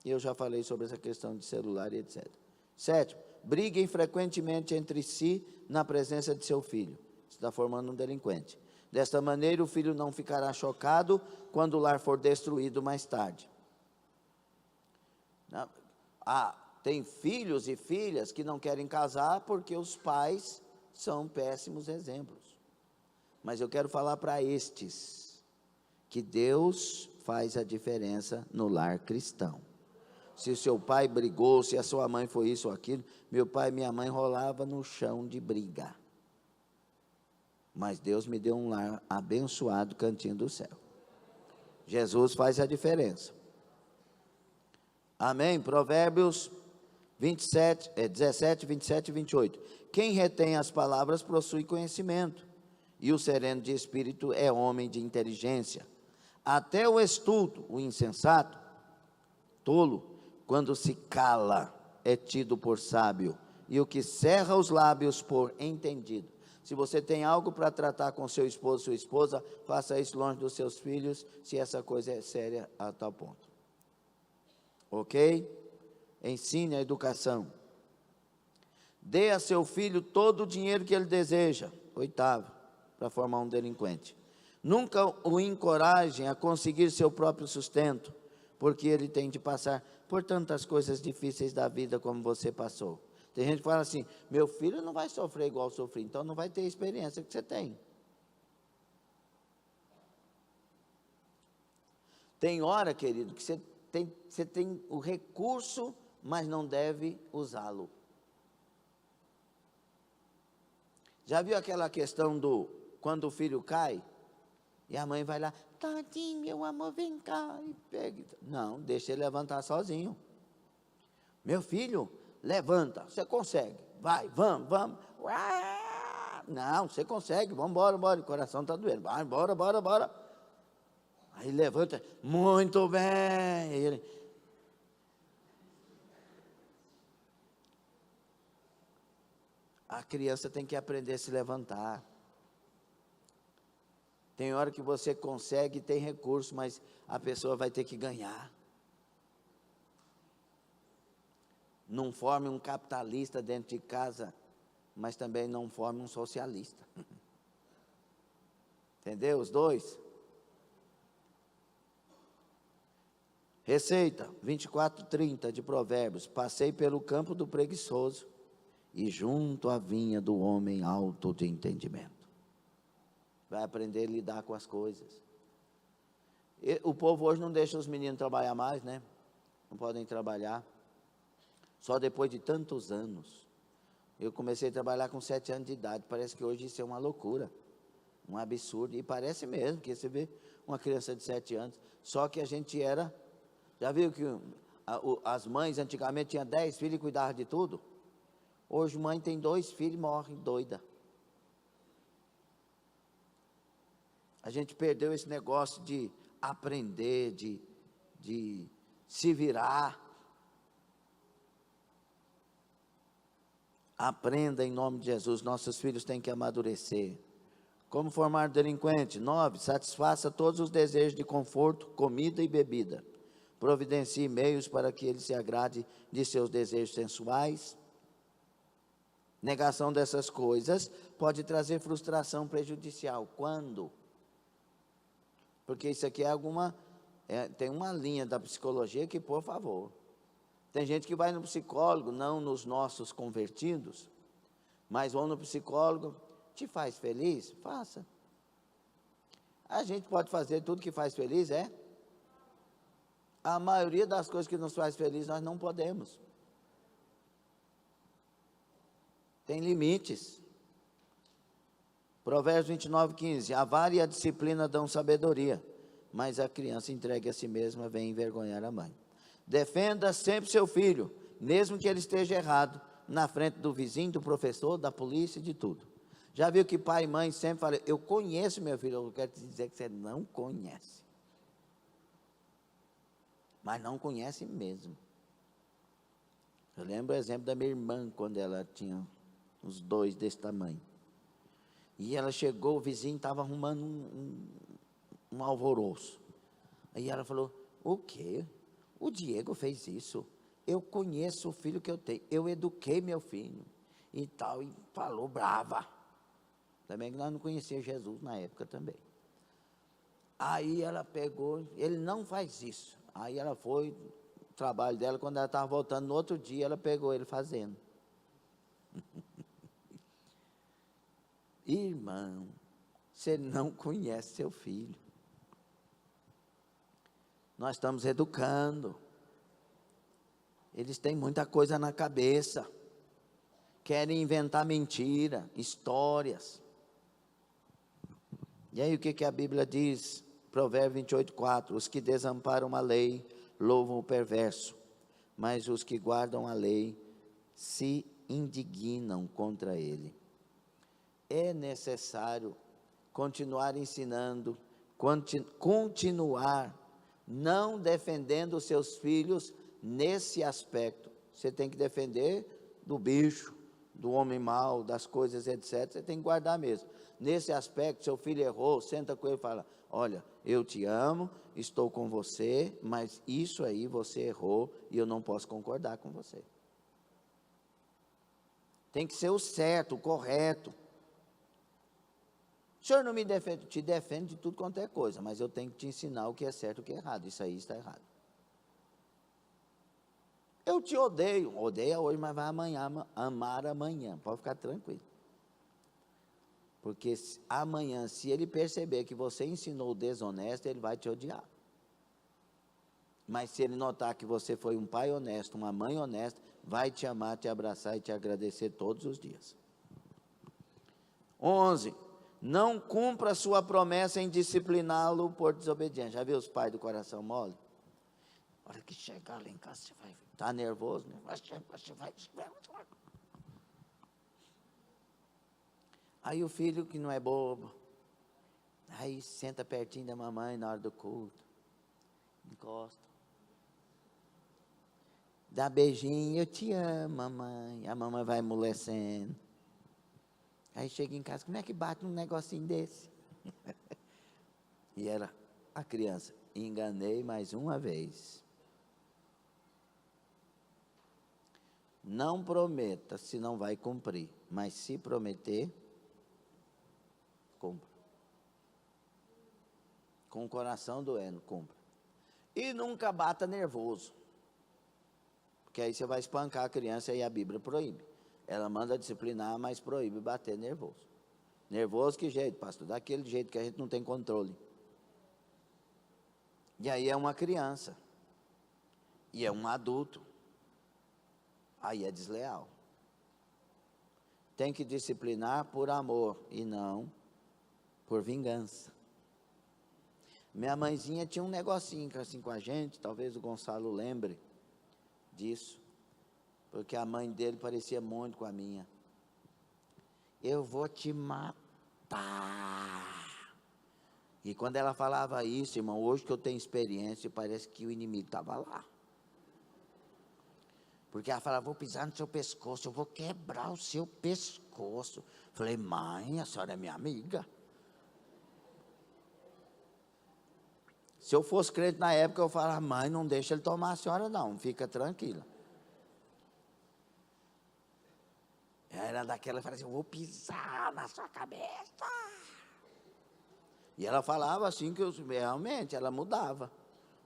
Eu já falei sobre essa questão de celular e etc. 7. Briguem frequentemente entre si na presença de seu filho. Você está formando um delinquente. Desta maneira, o filho não ficará chocado quando o lar for destruído mais tarde. Tem filhos e filhas que não querem casar porque os pais são péssimos exemplos. Mas eu quero falar para estes, que Deus faz a diferença no lar cristão. Se o seu pai brigou, se a sua mãe foi isso ou aquilo, meu pai e minha mãe rolava no chão de briga. Mas Deus me deu um lar abençoado, cantinho do céu. Jesus faz a diferença. Amém? Provérbios 17, 27 e 28. Quem retém as palavras possui conhecimento, e o sereno de espírito é homem de inteligência. Até o estulto, o insensato, tolo, quando se cala, é tido por sábio, e o que cerra os lábios por entendido. Se você tem algo para tratar com seu esposo, sua esposa, faça isso longe dos seus filhos, se essa coisa é séria a tal ponto. Ok? Ensine a educação. Dê a seu filho todo o dinheiro que ele deseja. 8, para formar um delinquente. Nunca o encorajem a conseguir seu próprio sustento, porque ele tem de passar por tantas coisas difíceis da vida como você passou. Tem gente que fala assim, meu filho não vai sofrer igual eu sofri, então não vai ter a experiência que você tem. Tem hora, querido, que você tem o recurso, mas não deve usá-lo. Já viu aquela questão do, quando o filho cai, e a mãe vai lá, tadinho, meu amor, vem cá, e pega. Não, deixa ele levantar sozinho. Meu filho, levanta, você consegue, vai, vamos. Não, você consegue, vamos embora, o coração está doendo, vai, bora. Aí levanta, muito bem. Ele, a criança tem que aprender a se levantar. Tem hora que você consegue, tem recurso, mas a pessoa vai ter que ganhar. Não forme um capitalista dentro de casa, mas também não forme um socialista. Entendeu? Os dois. Receita 24:30 de Provérbios. Passei pelo campo do preguiçoso e junto à vinha do homem alto de entendimento. Vai aprender a lidar com as coisas. O povo hoje não deixa os meninos trabalhar mais, né? Não podem trabalhar. Só depois de tantos anos. Eu comecei a trabalhar com 7 anos de idade. Parece que hoje isso é uma loucura. Um absurdo. E parece mesmo, que você vê uma criança de 7 anos. Só que a gente era... Já viu que as mães antigamente tinham 10 filhos e cuidavam de tudo? Hoje mãe tem 2 filhos e morre doida. A gente perdeu esse negócio de aprender, de se virar. Aprenda em nome de Jesus, nossos filhos têm que amadurecer. Como formar delinquente? 9, satisfaça todos os desejos de conforto, comida e bebida. Providencie meios para que ele se agrade de seus desejos sensuais. Negação dessas coisas pode trazer frustração prejudicial. Quando? Porque isso aqui tem uma linha da psicologia que, por favor, tem gente que vai no psicólogo, não nos nossos convertidos, mas vão no psicólogo, te faz feliz? Faça. A gente pode fazer tudo que faz feliz, A maioria das coisas que nos faz feliz, nós não podemos. Tem limites. Provérbios 29:15. A vara e a disciplina dão sabedoria, mas a criança entregue a si mesma vem envergonhar a mãe. Defenda sempre seu filho, mesmo que ele esteja errado, na frente do vizinho, do professor, da polícia, de tudo. Já viu que pai e mãe sempre falam, eu conheço meu filho, eu quero te dizer que você não conhece. Mas não conhece mesmo. Eu lembro o exemplo da minha irmã, quando ela tinha uns 2 desse tamanho. E ela chegou, o vizinho estava arrumando um alvoroço. Aí ela falou, o quê? O Diego fez isso. Eu conheço o filho que eu tenho. Eu eduquei meu filho. E tal, e falou brava. Também que nós não conhecíamos Jesus na época também. Aí ela pegou, ele não faz isso. Aí ela foi, o trabalho dela, quando ela estava voltando no outro dia, ela pegou ele fazendo. Irmão, você não conhece seu filho. Nós estamos educando. Eles têm muita coisa na cabeça. Querem inventar mentira, histórias. E aí o que a Bíblia diz? Provérbios 28:4. Os que desamparam a lei louvam o perverso, mas os que guardam a lei se indignam contra ele. É necessário continuar ensinando, continuar não defendendo os seus filhos nesse aspecto. Você tem que defender do bicho, do homem mau, das coisas, etc. Você tem que guardar mesmo. Nesse aspecto, seu filho errou, senta com ele e fala, olha, eu te amo, estou com você, mas isso aí você errou e eu não posso concordar com você. Tem que ser o certo, o correto. O senhor não me defende, te defende de tudo quanto é coisa, mas eu tenho que te ensinar o que é certo e o que é errado. Isso aí está errado. Eu te odeio, odeia hoje, mas vai amar amanhã, pode ficar tranquilo. Porque amanhã, se ele perceber que você ensinou o desonesto, ele vai te odiar. Mas se ele notar que você foi um pai honesto, uma mãe honesta, vai te amar, te abraçar e te agradecer todos os dias. 11. Não cumpra sua promessa em discipliná-lo por desobediência. Já viu os pais do coração mole? A hora que chegar lá em casa, você vai estar nervoso, né? Você vai. Aí o filho que não é bobo, aí senta pertinho da mamãe na hora do culto, encosta, dá beijinho, eu te amo, mamãe. A mamãe vai amolecendo. Aí chega em casa, como é que bate num negocinho desse? E era a criança, enganei mais uma vez. Não prometa se não vai cumprir, mas se prometer, cumpra. Com o coração doendo, cumpra. E nunca bata nervoso, porque aí você vai espancar a criança e a Bíblia proíbe. Ela manda disciplinar, mas proíbe bater nervoso. Nervoso que jeito, pastor? Daquele jeito que a gente não tem controle. E aí é uma criança. E é um adulto. Aí é desleal. Tem que disciplinar por amor e não por vingança. Minha mãezinha tinha um negocinho assim com a gente, talvez o Gonçalo lembre disso, porque a mãe dele parecia muito com a minha. Eu vou te matar. E quando ela falava isso, irmão, hoje que eu tenho experiência, parece que o inimigo estava lá. Porque ela falava, vou pisar no seu pescoço, eu vou quebrar o seu pescoço. Falei, mãe, a senhora é minha amiga. Se eu fosse crente na época, eu falava, mãe, não deixa ele tomar a senhora não, fica tranquila. Era daquela, falava assim, eu vou pisar na sua cabeça. E ela falava assim, que realmente ela mudava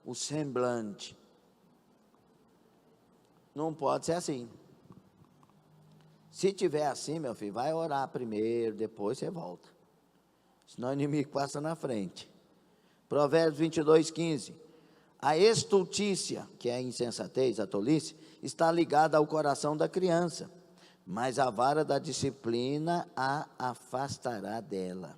o semblante. Não pode ser assim. Se tiver assim, meu filho, vai orar primeiro, depois você volta. Senão o inimigo passa na frente. Provérbios 22:15. A estultícia, que é a insensatez, a tolice, está ligada ao coração da criança. mas a vara da disciplina a afastará dela.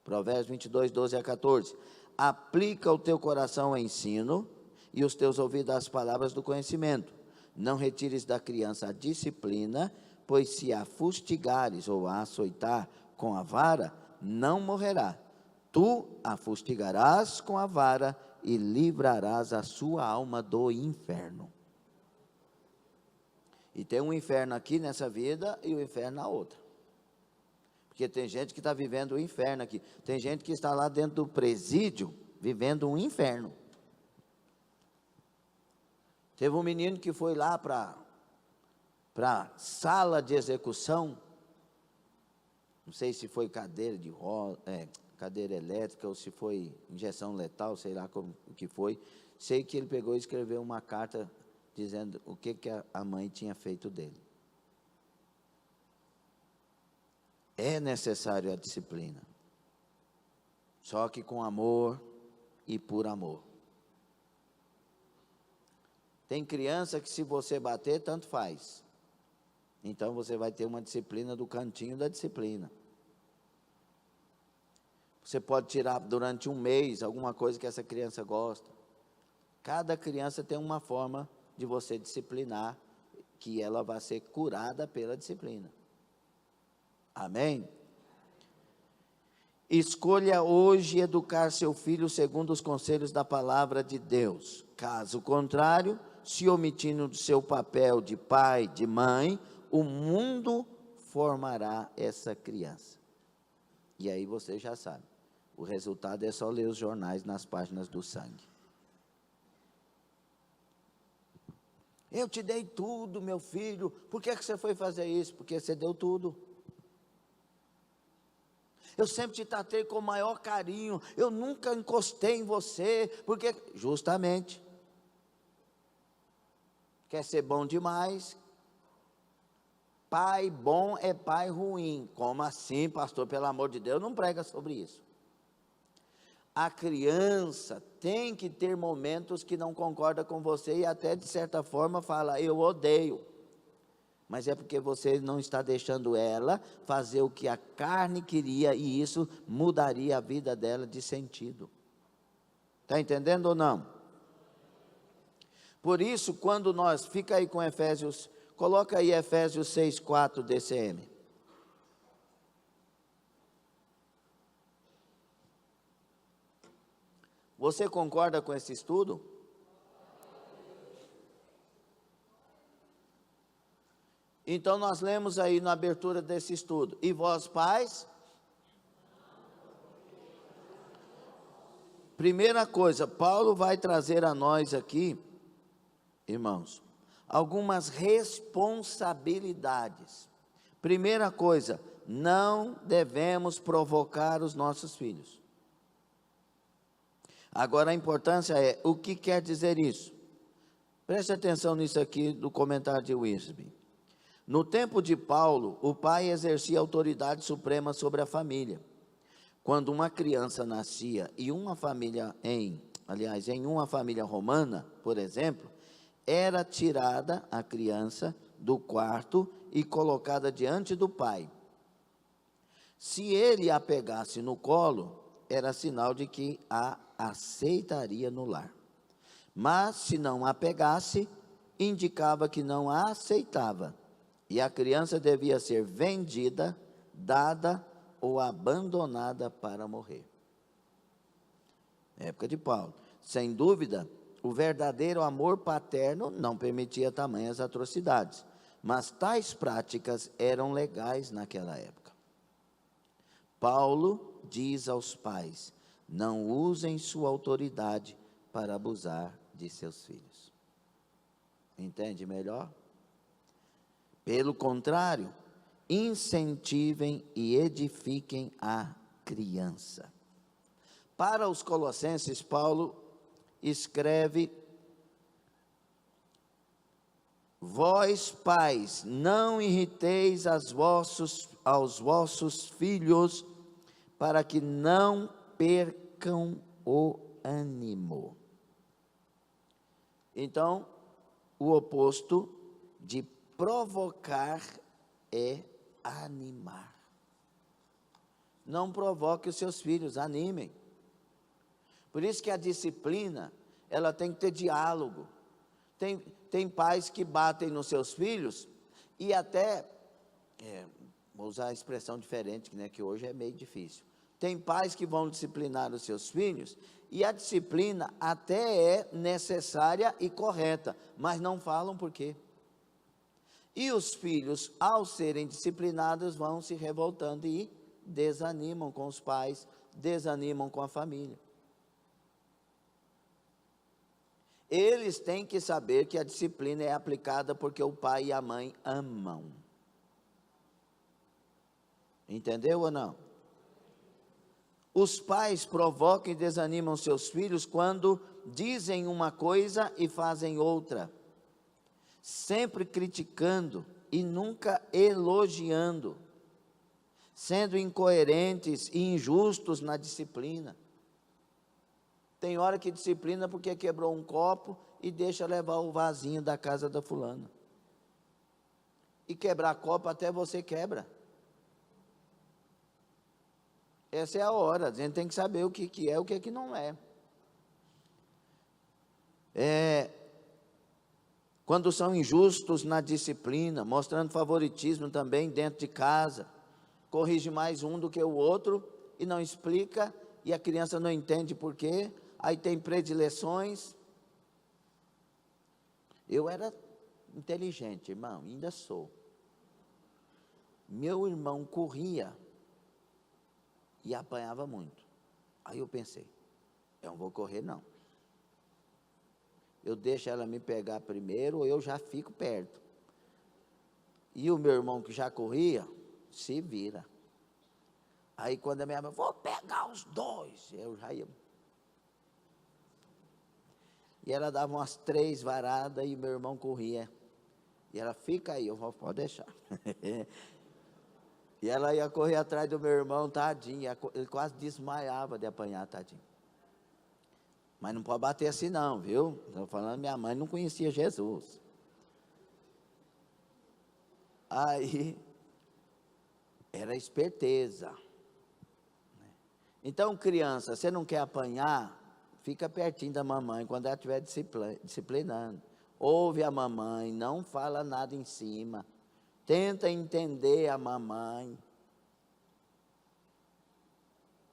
Provérbios 22, 12 a 14. Aplica o teu coração ao ensino e os teus ouvidos às palavras do conhecimento. Não retires da criança a disciplina, pois se a fustigares ou a açoitar com a vara, não morrerá. Tu a fustigarás com a vara e livrarás a sua alma do inferno. E tem um inferno aqui nessa vida e o inferno na outra. Porque tem gente que está vivendo o inferno aqui. Tem gente que está lá dentro do presídio, vivendo um inferno. Teve um menino que foi lá para a sala de execução. Não sei se foi cadeira de cadeira elétrica ou se foi injeção letal, sei lá o que foi. Sei que ele pegou e escreveu uma carta dizendo o que a mãe tinha feito dele. É necessário a disciplina, só que com amor e por amor. Tem criança que se você bater, tanto faz. Então você vai ter uma disciplina do cantinho da disciplina. Você pode tirar durante um mês alguma coisa que essa criança gosta. Cada criança tem uma forma de você disciplinar, que ela vai ser curada pela disciplina. Amém? Escolha hoje educar seu filho segundo os conselhos da palavra de Deus. Caso contrário, se omitindo do seu papel de pai, de mãe, o mundo formará essa criança. E aí você já sabe, o resultado é só ler os jornais nas páginas do sangue. Eu te dei tudo, meu filho, por que você foi fazer isso? Porque você deu tudo. Eu sempre te tratei com o maior carinho, eu nunca encostei em você, porque, justamente, quer ser bom demais. Pai bom é pai ruim. Como assim, pastor? Pelo amor de Deus, não prega sobre isso. A criança tem que ter momentos que não concorda com você e até de certa forma fala, eu odeio. Mas é porque você não está deixando ela fazer o que a carne queria e isso mudaria a vida dela de sentido. Está entendendo ou não? Por isso, quando nós, fica aí com Efésios, coloca aí Efésios 6:4 DCM. Você concorda com esse estudo? Então nós lemos aí na abertura desse estudo. E vós, pais? Primeira coisa, Paulo vai trazer a nós aqui, irmãos, algumas responsabilidades. Primeira coisa, não devemos provocar os nossos filhos. Agora a importância é, o que quer dizer isso? Preste atenção nisso aqui do comentário de Wiersbe. No tempo de Paulo, o pai exercia autoridade suprema sobre a família. Quando uma criança nascia em uma família em uma família romana, por exemplo, era tirada a criança do quarto e colocada diante do pai. Se ele a pegasse no colo, era sinal de que a aceitaria no lar. Mas se não a pegasse, indicava que não a aceitava. E a criança devia ser vendida, dada ou abandonada para morrer. Na época de Paulo. Sem dúvida, o verdadeiro amor paterno não permitia tamanhas atrocidades, mas tais práticas eram legais naquela época. Paulo diz aos pais, não usem sua autoridade para abusar de seus filhos. Entende melhor? Pelo contrário, incentivem e edifiquem a criança. Para os colossenses, Paulo escreve, vós pais, não irriteis aos vossos filhos, para que não percam o ânimo. Então, o oposto de provocar é animar. Não provoque os seus filhos, animem. Por isso que a disciplina, ela tem que ter diálogo. Tem pais que batem nos seus filhos e até, vou usar a expressão diferente, né, que hoje é meio difícil. Tem pais que vão disciplinar os seus filhos e a disciplina até é necessária e correta, mas não falam por quê. E os filhos, ao serem disciplinados, vão se revoltando e desanimam com os pais, desanimam com a família. Eles têm que saber que a disciplina é aplicada porque o pai e a mãe amam. Entendeu ou não? Os pais provocam e desanimam seus filhos quando dizem uma coisa e fazem outra, sempre criticando e nunca elogiando, sendo incoerentes e injustos na disciplina. Tem hora que disciplina porque quebrou um copo e deixa levar o vasinho da casa da fulana. E quebrar copo até você quebra. Essa é a hora, a gente tem que saber o que é, o que não é. Quando são injustos na disciplina, mostrando favoritismo também dentro de casa, corrige mais um do que o outro e não explica, e a criança não entende por quê, aí tem predileções. Eu era inteligente, irmão, ainda sou. Meu irmão corria e apanhava muito. Aí eu pensei, eu não vou correr não. Eu deixo ela me pegar primeiro, ou eu já fico perto. E o meu irmão que já corria, se vira. Aí quando a minha mãe, vou pegar os dois, eu já ia. E ela dava umas 3 varadas e meu irmão corria. E ela, fica aí, eu vou, pode deixar. E ela ia correr atrás do meu irmão, tadinho, ele quase desmaiava de apanhar, tadinho. Mas não pode bater assim não, viu? Estou falando, minha mãe não conhecia Jesus. Aí, era esperteza. Então, criança, você não quer apanhar? Fica pertinho da mamãe quando ela estiver disciplinando. Ouve a mamãe, não fala nada em cima. Tenta entender a mamãe.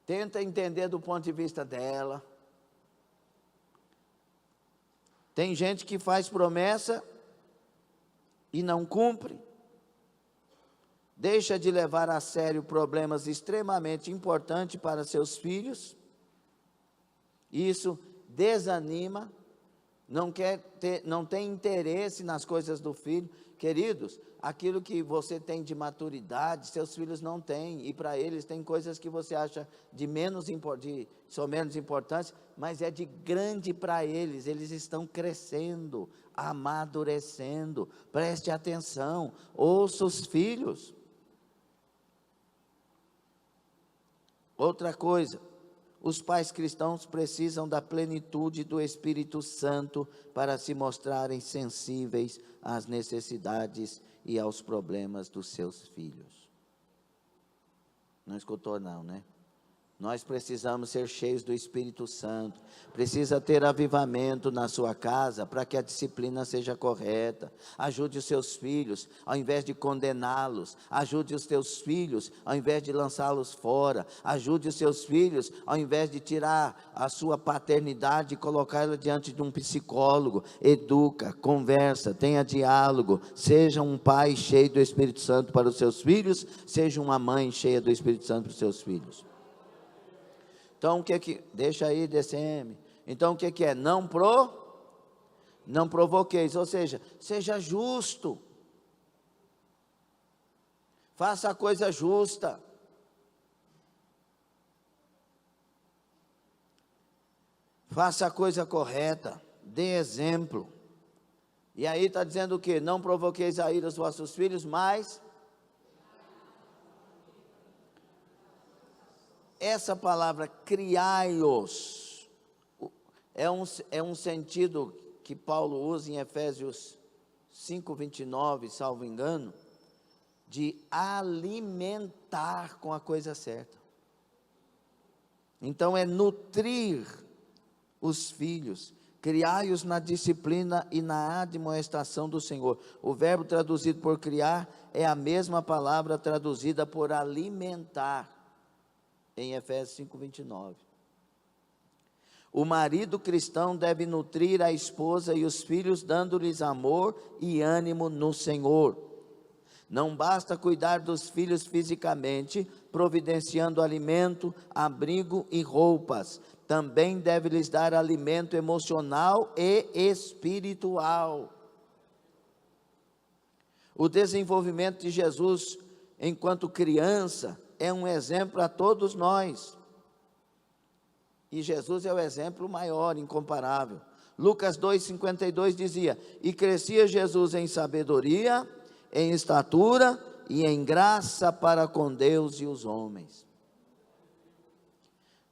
Tenta entender do ponto de vista dela. Tem gente que faz promessa e não cumpre. Deixa de levar a sério problemas extremamente importantes para seus filhos. Isso desanima, não tem interesse nas coisas do filho. Queridos, aquilo que você tem de maturidade, seus filhos não têm, e para eles tem coisas que você acha são menos importantes, mas é de grande para eles. Eles estão crescendo, amadurecendo. Preste atenção, ouça os filhos. Outra coisa, os pais cristãos precisam da plenitude do Espírito Santo para se mostrarem sensíveis às necessidades e aos problemas dos seus filhos. Não escutou não, né? Nós precisamos ser cheios do Espírito Santo. Precisa ter avivamento na sua casa para que a disciplina seja correta. Ajude os seus filhos, ao invés de condená-los. Ajude os teus filhos, ao invés de lançá-los fora. Ajude os seus filhos, ao invés de tirar a sua paternidade e colocá-la diante de um psicólogo. Educa, conversa, tenha diálogo. Seja um pai cheio do Espírito Santo para os seus filhos. Seja uma mãe cheia do Espírito Santo para os seus filhos. Então, o que deixa aí, DCM. Então, o que é? Não provoqueis, ou seja, seja justo. Faça a coisa justa. Faça a coisa correta. Dê exemplo. E aí está dizendo o quê? Não provoqueis a ira dos vossos filhos, mas essa palavra criai-os é um sentido que Paulo usa em Efésios 5:29, salvo engano, de alimentar com a coisa certa. Então é nutrir os filhos, criai-os na disciplina e na admoestação do Senhor. O verbo traduzido por criar é a mesma palavra traduzida por alimentar, em Efésios 5:29. O marido cristão deve nutrir a esposa e os filhos, dando-lhes amor e ânimo no Senhor. Não basta cuidar dos filhos fisicamente, providenciando alimento, abrigo e roupas. Também deve lhes dar alimento emocional e espiritual. O desenvolvimento de Jesus enquanto criança é um exemplo a todos nós. E Jesus é o exemplo maior, incomparável. Lucas 2:52 dizia: e crescia Jesus em sabedoria, em estatura e em graça para com Deus e os homens.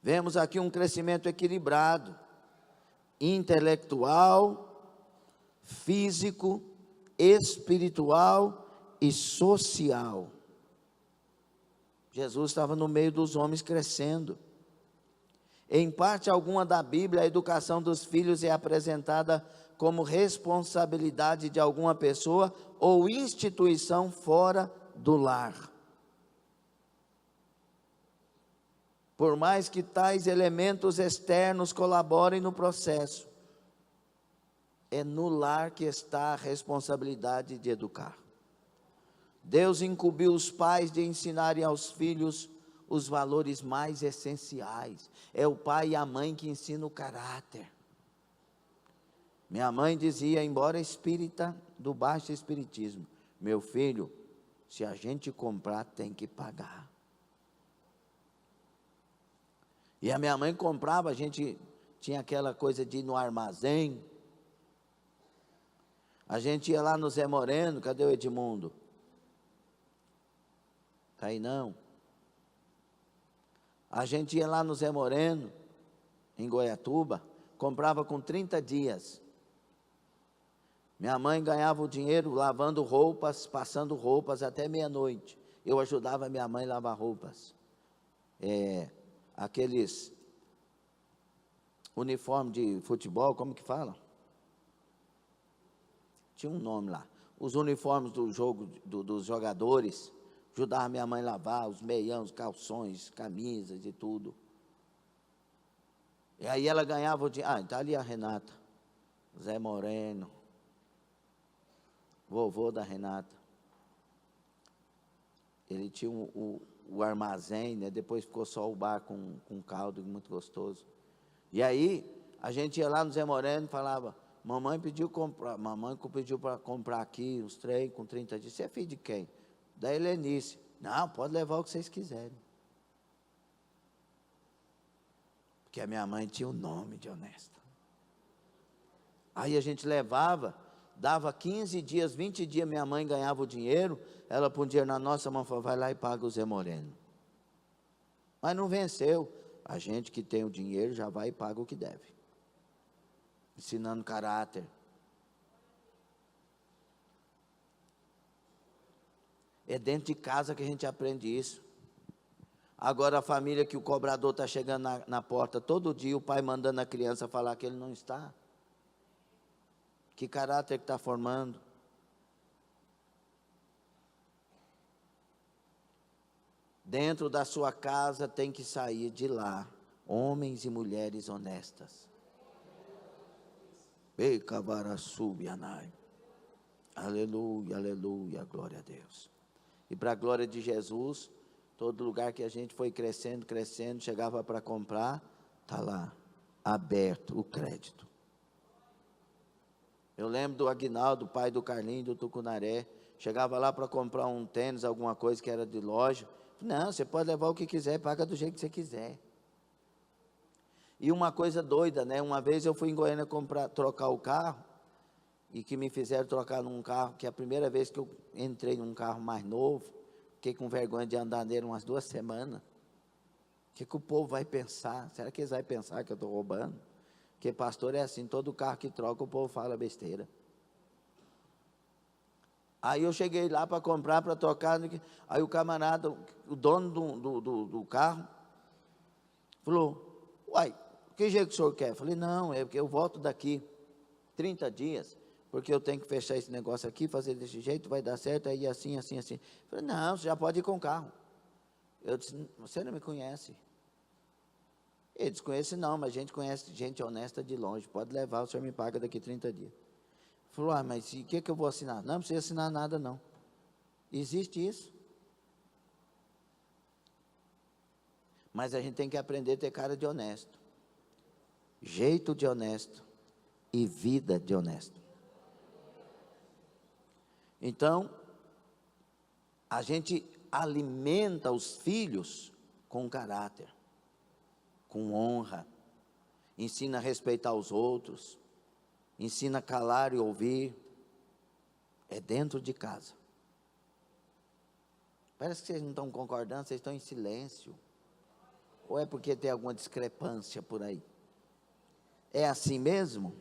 Vemos aqui um crescimento equilibrado, intelectual, físico, espiritual e social. Jesus estava no meio dos homens crescendo. Em parte alguma da Bíblia, a educação dos filhos é apresentada como responsabilidade de alguma pessoa ou instituição fora do lar. Por mais que tais elementos externos colaborem no processo, é no lar que está a responsabilidade de educar. Deus incumbiu os pais de ensinarem aos filhos os valores mais essenciais. É o pai e a mãe que ensinam o caráter. Minha mãe dizia, embora espírita, do baixo espiritismo: meu filho, se a gente comprar, tem que pagar. E a minha mãe comprava, a gente tinha aquela coisa de ir no armazém. A gente ia lá no Zé Moreno, cadê o Edmundo? Está aí não. A gente ia lá no Zé Moreno, em Goiatuba, comprava com 30 dias. Minha mãe ganhava o dinheiro lavando roupas, passando roupas até meia-noite. Eu ajudava minha mãe a lavar roupas. Aqueles uniformes de futebol, como que fala? Tinha um nome lá. Os uniformes do jogo, dos jogadores, ajudava minha mãe a lavar, os meião, os calções, camisas e tudo. E aí ela ganhava o dinheiro. Está ali a Renata, Zé Moreno, vovô da Renata. Ele tinha o armazém, né? Depois ficou só o bar com caldo, muito gostoso. E aí, a gente ia lá no Zé Moreno e falava, mamãe pediu para comprar aqui uns trem com 30 dias. Você é filho de quem? Da Helenice. Não, pode levar o que vocês quiserem. Porque a minha mãe tinha o nome de honesta. Aí a gente levava, dava 15 dias, 20 dias, minha mãe ganhava o dinheiro, ela põe o dinheiro na nossa mão e falava, vai lá e paga o Zé Moreno. Mas não venceu. A gente que tem o dinheiro já vai e paga o que deve. Ensinando caráter. É dentro de casa que a gente aprende isso. Agora a família que o cobrador está chegando na porta todo dia, o pai mandando a criança falar que ele não está. Que caráter que está formando? Dentro da sua casa tem que sair de lá homens e mulheres honestas. Aleluia, aleluia, glória a Deus. E para a glória de Jesus, todo lugar que a gente foi crescendo, chegava para comprar, está lá, aberto o crédito. Eu lembro do Aguinaldo, pai do Carlinho, do Tucunaré, chegava lá para comprar um tênis, alguma coisa que era de loja. Não, você pode levar o que quiser, paga do jeito que você quiser. E uma coisa doida, né? Uma vez eu fui em Goiânia trocar o carro, e que me fizeram trocar num carro, que é a primeira vez que eu entrei num carro mais novo, fiquei com vergonha de andar nele umas 2 semanas. O que o povo vai pensar? Será que eles vão pensar que eu estou roubando? Porque pastor é assim, todo carro que troca o povo fala besteira. Aí eu cheguei lá para comprar, para trocar. Aí o camarada, o dono do carro, falou: uai, que jeito que o senhor quer? Eu falei: não, é porque eu volto daqui 30 dias, porque eu tenho que fechar esse negócio aqui, fazer desse jeito, vai dar certo, aí assim, assim, assim. Eu falei: não, você já pode ir com o carro. Eu disse: você não me conhece. Ele disse: conhece não, mas a gente conhece gente honesta de longe, pode levar, o senhor me paga daqui 30 dias. Falou: ah, mas o que eu vou assinar? Não precisa assinar nada não. Existe isso. Mas a gente tem que aprender a ter cara de honesto, jeito de honesto e vida de honesto. Então, a gente alimenta os filhos com caráter, com honra, ensina a respeitar os outros, ensina a calar e ouvir. É dentro de casa. Parece que vocês não estão concordando, vocês estão em silêncio. Ou é porque tem alguma discrepância por aí? É assim mesmo?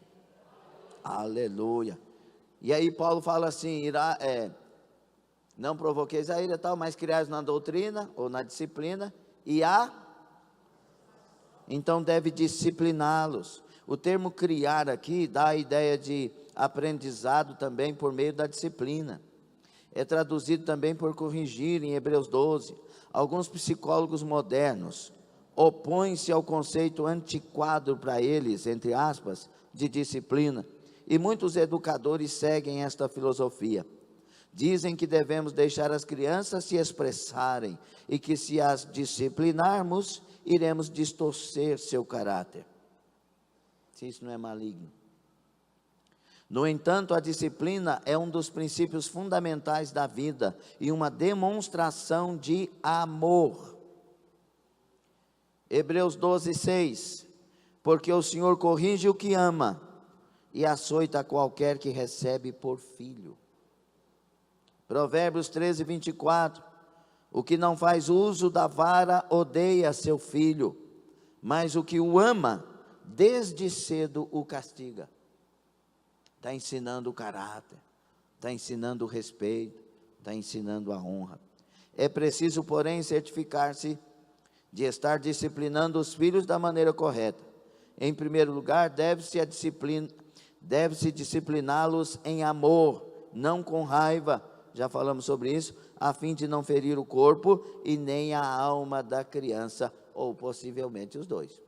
Aleluia. E aí Paulo fala assim: não provoqueis a ira tal, mas criais na doutrina ou na disciplina então deve discipliná-los. O termo criar aqui dá a ideia de aprendizado também por meio da disciplina. É traduzido também por corrigir em Hebreus 12. Alguns psicólogos modernos opõem-se ao conceito antiquado para eles, entre aspas, de disciplina, e muitos educadores seguem esta filosofia. Dizem que devemos deixar as crianças se expressarem e que, se as disciplinarmos, iremos distorcer seu caráter. Se isso não é maligno. No entanto, a disciplina é um dos princípios fundamentais da vida e uma demonstração de amor. Hebreus 12, 6. Porque o Senhor corrige o que ama e açoita qualquer que recebe por filho. Provérbios 13, 24. O que não faz uso da vara odeia seu filho, mas o que o ama, desde cedo o castiga. Está ensinando o caráter, está ensinando o respeito, está ensinando a honra. É preciso, porém, certificar-se de estar disciplinando os filhos da maneira correta. Em primeiro lugar, deve-se discipliná-los em amor, não com raiva, já falamos sobre isso, a fim de não ferir o corpo e nem a alma da criança, ou possivelmente os dois.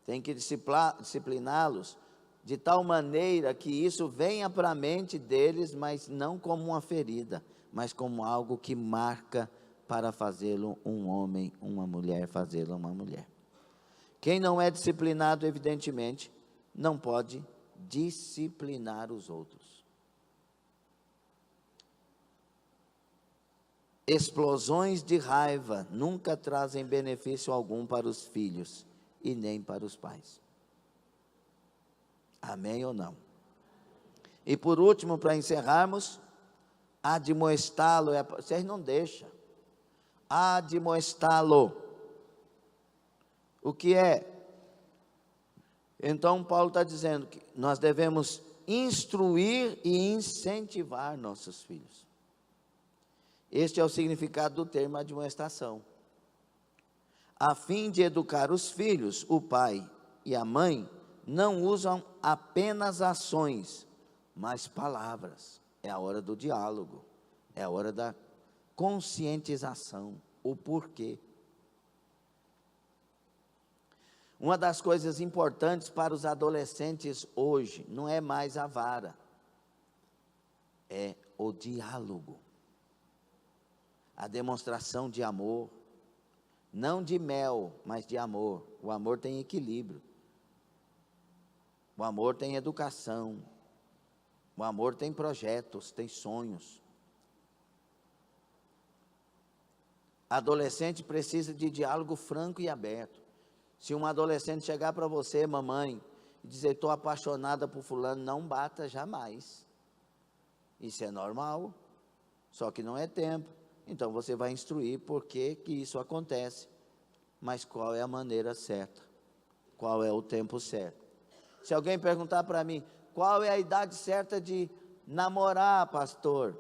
Tem que discipliná-los de tal maneira que isso venha para a mente deles, mas não como uma ferida, mas como algo que marca para fazê-lo um homem, uma mulher, fazê-lo uma mulher. Quem não é disciplinado, evidentemente, não pode disciplinar os outros. Explosões de raiva nunca trazem benefício algum para os filhos e nem para os pais. Amém ou não? E por último, para encerrarmos, admoestá-lo, vocês não deixam. Admoestá-lo. O que é? Então Paulo está dizendo que nós devemos instruir e incentivar nossos filhos. Este é o significado do termo admoestação. A fim de educar os filhos, o pai e a mãe não usam apenas ações, mas palavras. É a hora do diálogo, é a hora da conscientização, o porquê. Uma das coisas importantes para os adolescentes hoje não é mais a vara, é o diálogo, a demonstração de amor, não de mel, mas de amor. O amor tem equilíbrio, o amor tem educação, o amor tem projetos, tem sonhos. Adolescente precisa de diálogo franco e aberto. Se um adolescente chegar para você, mamãe, e dizer: estou apaixonada por fulano, não bata jamais. Isso é normal, só que não é tempo. Então você vai instruir por que isso acontece, mas qual é a maneira certa, qual é o tempo certo. Se alguém perguntar para mim, qual é a idade certa de Namorar, pastor.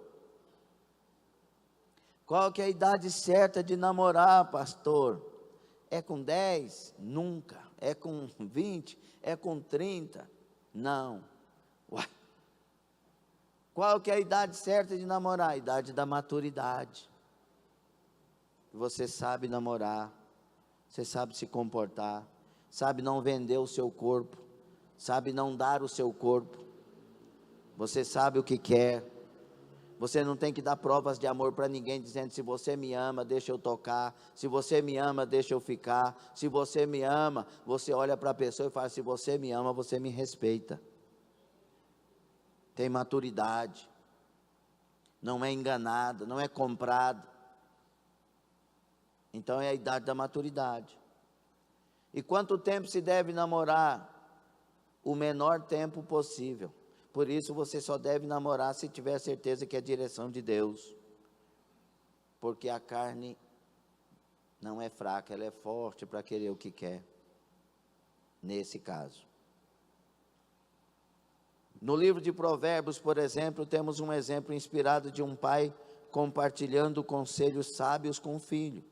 Qual que é a idade certa de namorar, pastor? É com 10? Nunca. É com 20? É com 30? Não. Uai. Qual que é a idade certa de namorar? A idade da maturidade. Você sabe namorar, você sabe se comportar, sabe não vender o seu corpo, sabe não dar o seu corpo, você sabe o que quer, você não tem que dar provas de amor para ninguém, dizendo: se você me ama, deixa eu tocar, se você me ama, deixa eu ficar, se você me ama, você olha para a pessoa e fala: se você me ama, você me respeita. Tem maturidade, não é enganado, não é comprado. Então é a idade da maturidade. E quanto tempo se deve namorar? O menor tempo possível. Por isso você só deve namorar se tiver certeza que é a direção de Deus. Porque a carne não é fraca, ela é forte para querer o que quer. Nesse caso. No livro de Provérbios, por exemplo, temos um exemplo inspirado de um pai compartilhando conselhos sábios com o filho.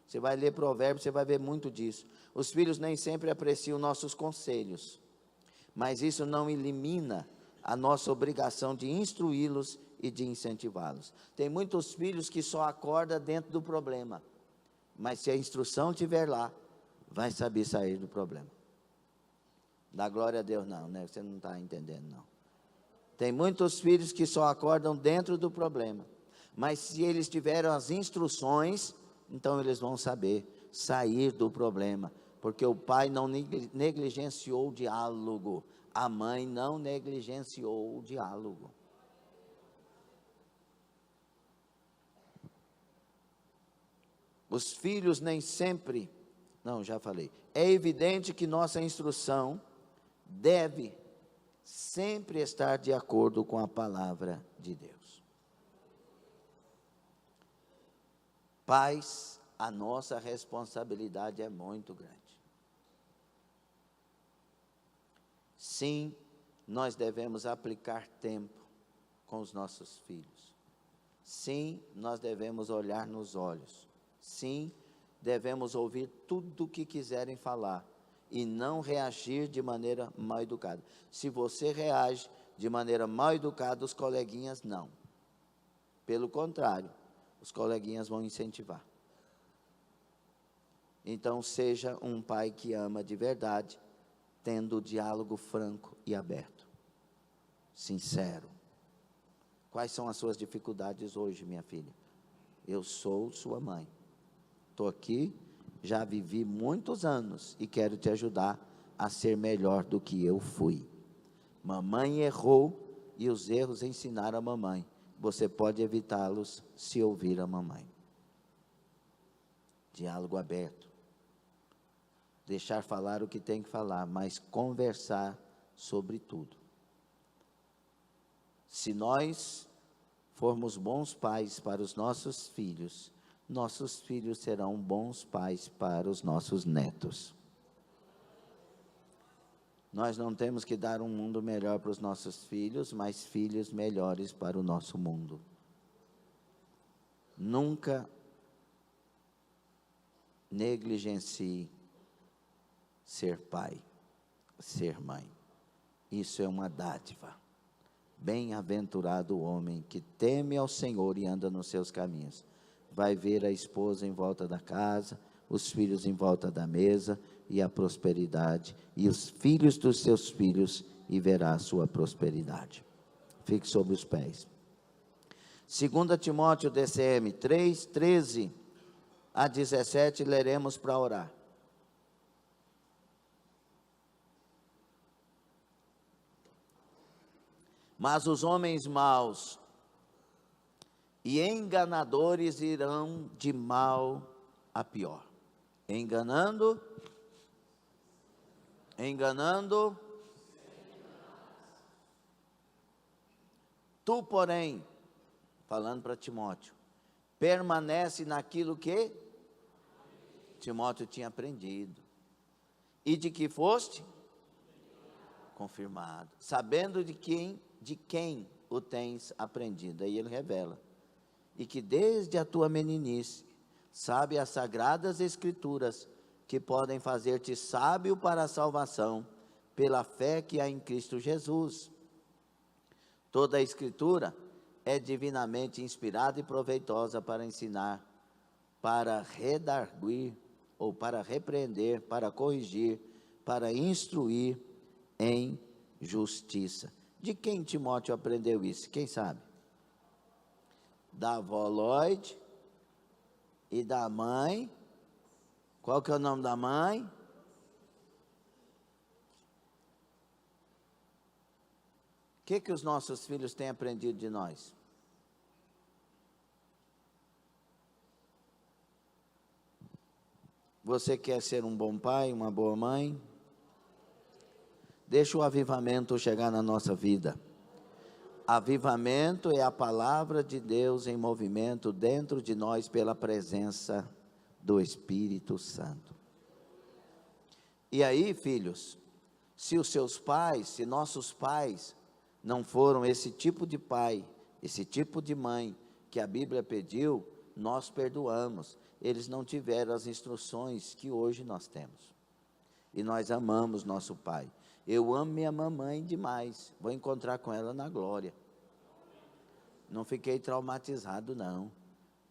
Você vai ler Provérbios, você vai ver muito disso. Os filhos nem sempre apreciam nossos conselhos, mas isso não elimina a nossa obrigação de instruí-los e de incentivá-los. Tem muitos filhos que só acordam dentro do problema, mas se a instrução estiver lá, vai saber sair do problema. Dá glória a Deus não, né? Você não está entendendo não. Tem muitos filhos que só acordam dentro do problema, mas se eles tiverem as instruções, então eles vão saber sair do problema, porque o pai não negligenciou o diálogo, a mãe não negligenciou o diálogo. Os filhos nem sempre, não, já falei, é evidente que nossa instrução deve sempre estar de acordo com a palavra de Deus. Pais, a nossa responsabilidade é muito grande. Sim, nós devemos aplicar tempo com os nossos filhos. Sim, nós devemos olhar nos olhos. Sim, devemos ouvir tudo o que quiserem falar e não reagir de maneira mal educada. Se você reage de maneira mal educada, os coleguinhas não. Pelo contrário, os coleguinhas vão incentivar. Então, seja um pai que ama de verdade, tendo o diálogo franco e aberto, sincero. Quais são as suas dificuldades hoje, minha filha? Eu sou sua mãe. Estou aqui, já vivi muitos anos e quero te ajudar a ser melhor do que eu fui. Mamãe errou e os erros ensinaram a mamãe. Você pode evitá-los se ouvir a mamãe. Diálogo aberto. Deixar falar o que tem que falar, mas conversar sobre tudo. Se nós formos bons pais para os nossos filhos serão bons pais para os nossos netos. Nós não temos que dar um mundo melhor para os nossos filhos, mas filhos melhores para o nosso mundo. Nunca negligencie ser pai, ser mãe. Isso é uma dádiva. Bem-aventurado o homem que teme ao Senhor e anda nos seus caminhos. Vai ver a esposa em volta da casa, os filhos em volta da mesa, e a prosperidade, e os filhos dos seus filhos, e verá a sua prosperidade. Fique sobre os pés. 2 Timóteo DCM 3, 13 a 17, leremos para orar. Mas os homens maus e enganadores irão de mal a pior. Enganando. Tu, porém, falando para Timóteo, permanece naquilo que Timóteo tinha aprendido. E de que foste? Confirmado. Sabendo de quem o tens aprendido? Aí ele revela. E que desde a tua meninice, sabe as sagradas escrituras, que podem fazer-te sábio para a salvação, pela fé que há em Cristo Jesus. Toda a escritura é divinamente inspirada e proveitosa para ensinar, para redarguir, ou para repreender, para corrigir, para instruir em justiça. De quem Timóteo aprendeu isso? Quem sabe? Da avó Lloyd e da mãe. Qual que é o nome da mãe? O que os nossos filhos têm aprendido de nós? Você quer ser um bom pai, uma boa mãe? Deixa o avivamento chegar na nossa vida. Avivamento é a palavra de Deus em movimento dentro de nós pela presença do Espírito Santo. E aí, filhos, se os seus pais, se nossos pais não foram esse tipo de pai, esse tipo de mãe que a Bíblia pediu, nós perdoamos. Eles não tiveram as instruções que hoje nós temos. E nós amamos nosso pai. Eu amo minha mamãe demais. Vou encontrar com ela na glória. Não fiquei traumatizado, não.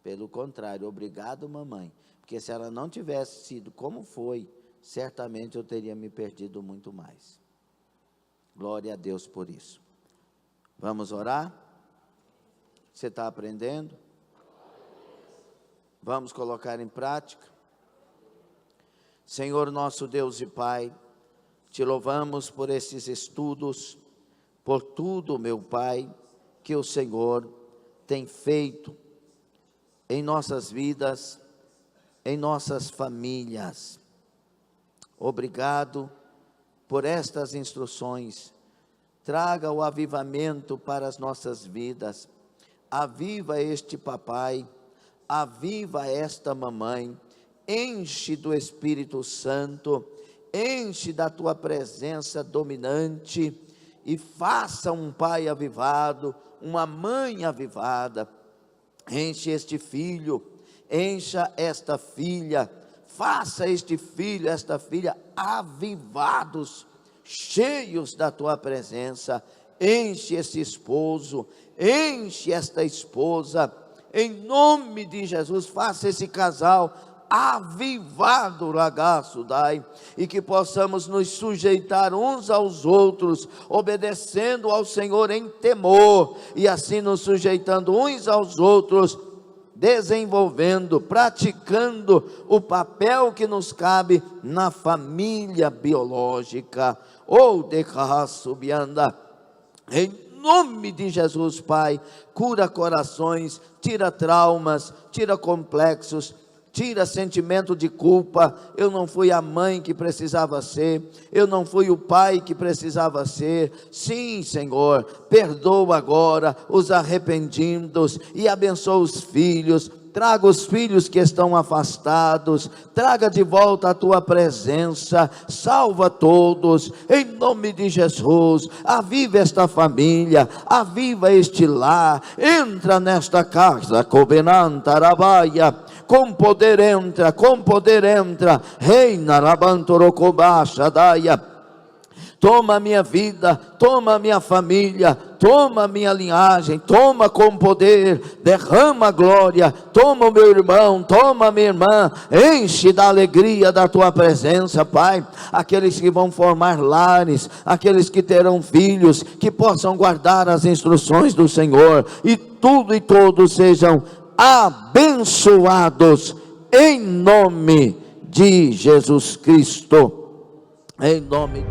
Pelo contrário, obrigado, mamãe. Porque se ela não tivesse sido como foi, certamente eu teria me perdido muito mais. Glória a Deus por isso. Vamos orar? Você está aprendendo? Vamos colocar em prática? Senhor nosso Deus e Pai, te louvamos por esses estudos, por tudo, meu Pai, que o Senhor tem feito em nossas vidas, em nossas famílias. Obrigado por estas instruções. Traga o avivamento para as nossas vidas. Aviva este papai, aviva esta mamãe, enche do Espírito Santo, enche da tua presença dominante e faça um pai avivado, uma mãe avivada. Enche este filho, encha esta filha, faça este filho, esta filha avivados, cheios da tua presença. Enche esse esposo, enche esta esposa, em nome de Jesus. Faça esse casal avivado, ragaço, dai, e que possamos nos sujeitar uns aos outros, obedecendo ao Senhor em temor, e assim nos sujeitando uns aos outros, desenvolvendo, praticando o papel que nos cabe na família biológica. Ou de carraçubianda, em nome de Jesus, Pai, cura corações, tira traumas, tira complexos, tira sentimento de culpa. Eu não fui a mãe que precisava ser, eu não fui o pai que precisava ser. Sim, Senhor, perdoa agora os arrependidos e abençoa os filhos. Traga os filhos que estão afastados, traga de volta a tua presença, salva todos, em nome de Jesus. Aviva esta família, aviva este lar, entra nesta casa, covenanta rabaia, com poder entra, reina rabantorocobasha daia. Toma a minha vida, toma a minha família, toma a minha linhagem, toma com poder, derrama a glória, toma o meu irmão, toma a minha irmã, enche da alegria da tua presença, Pai. Aqueles que vão formar lares, aqueles que terão filhos, que possam guardar as instruções do Senhor, e tudo e todos sejam abençoados, em nome de Jesus Cristo, em nome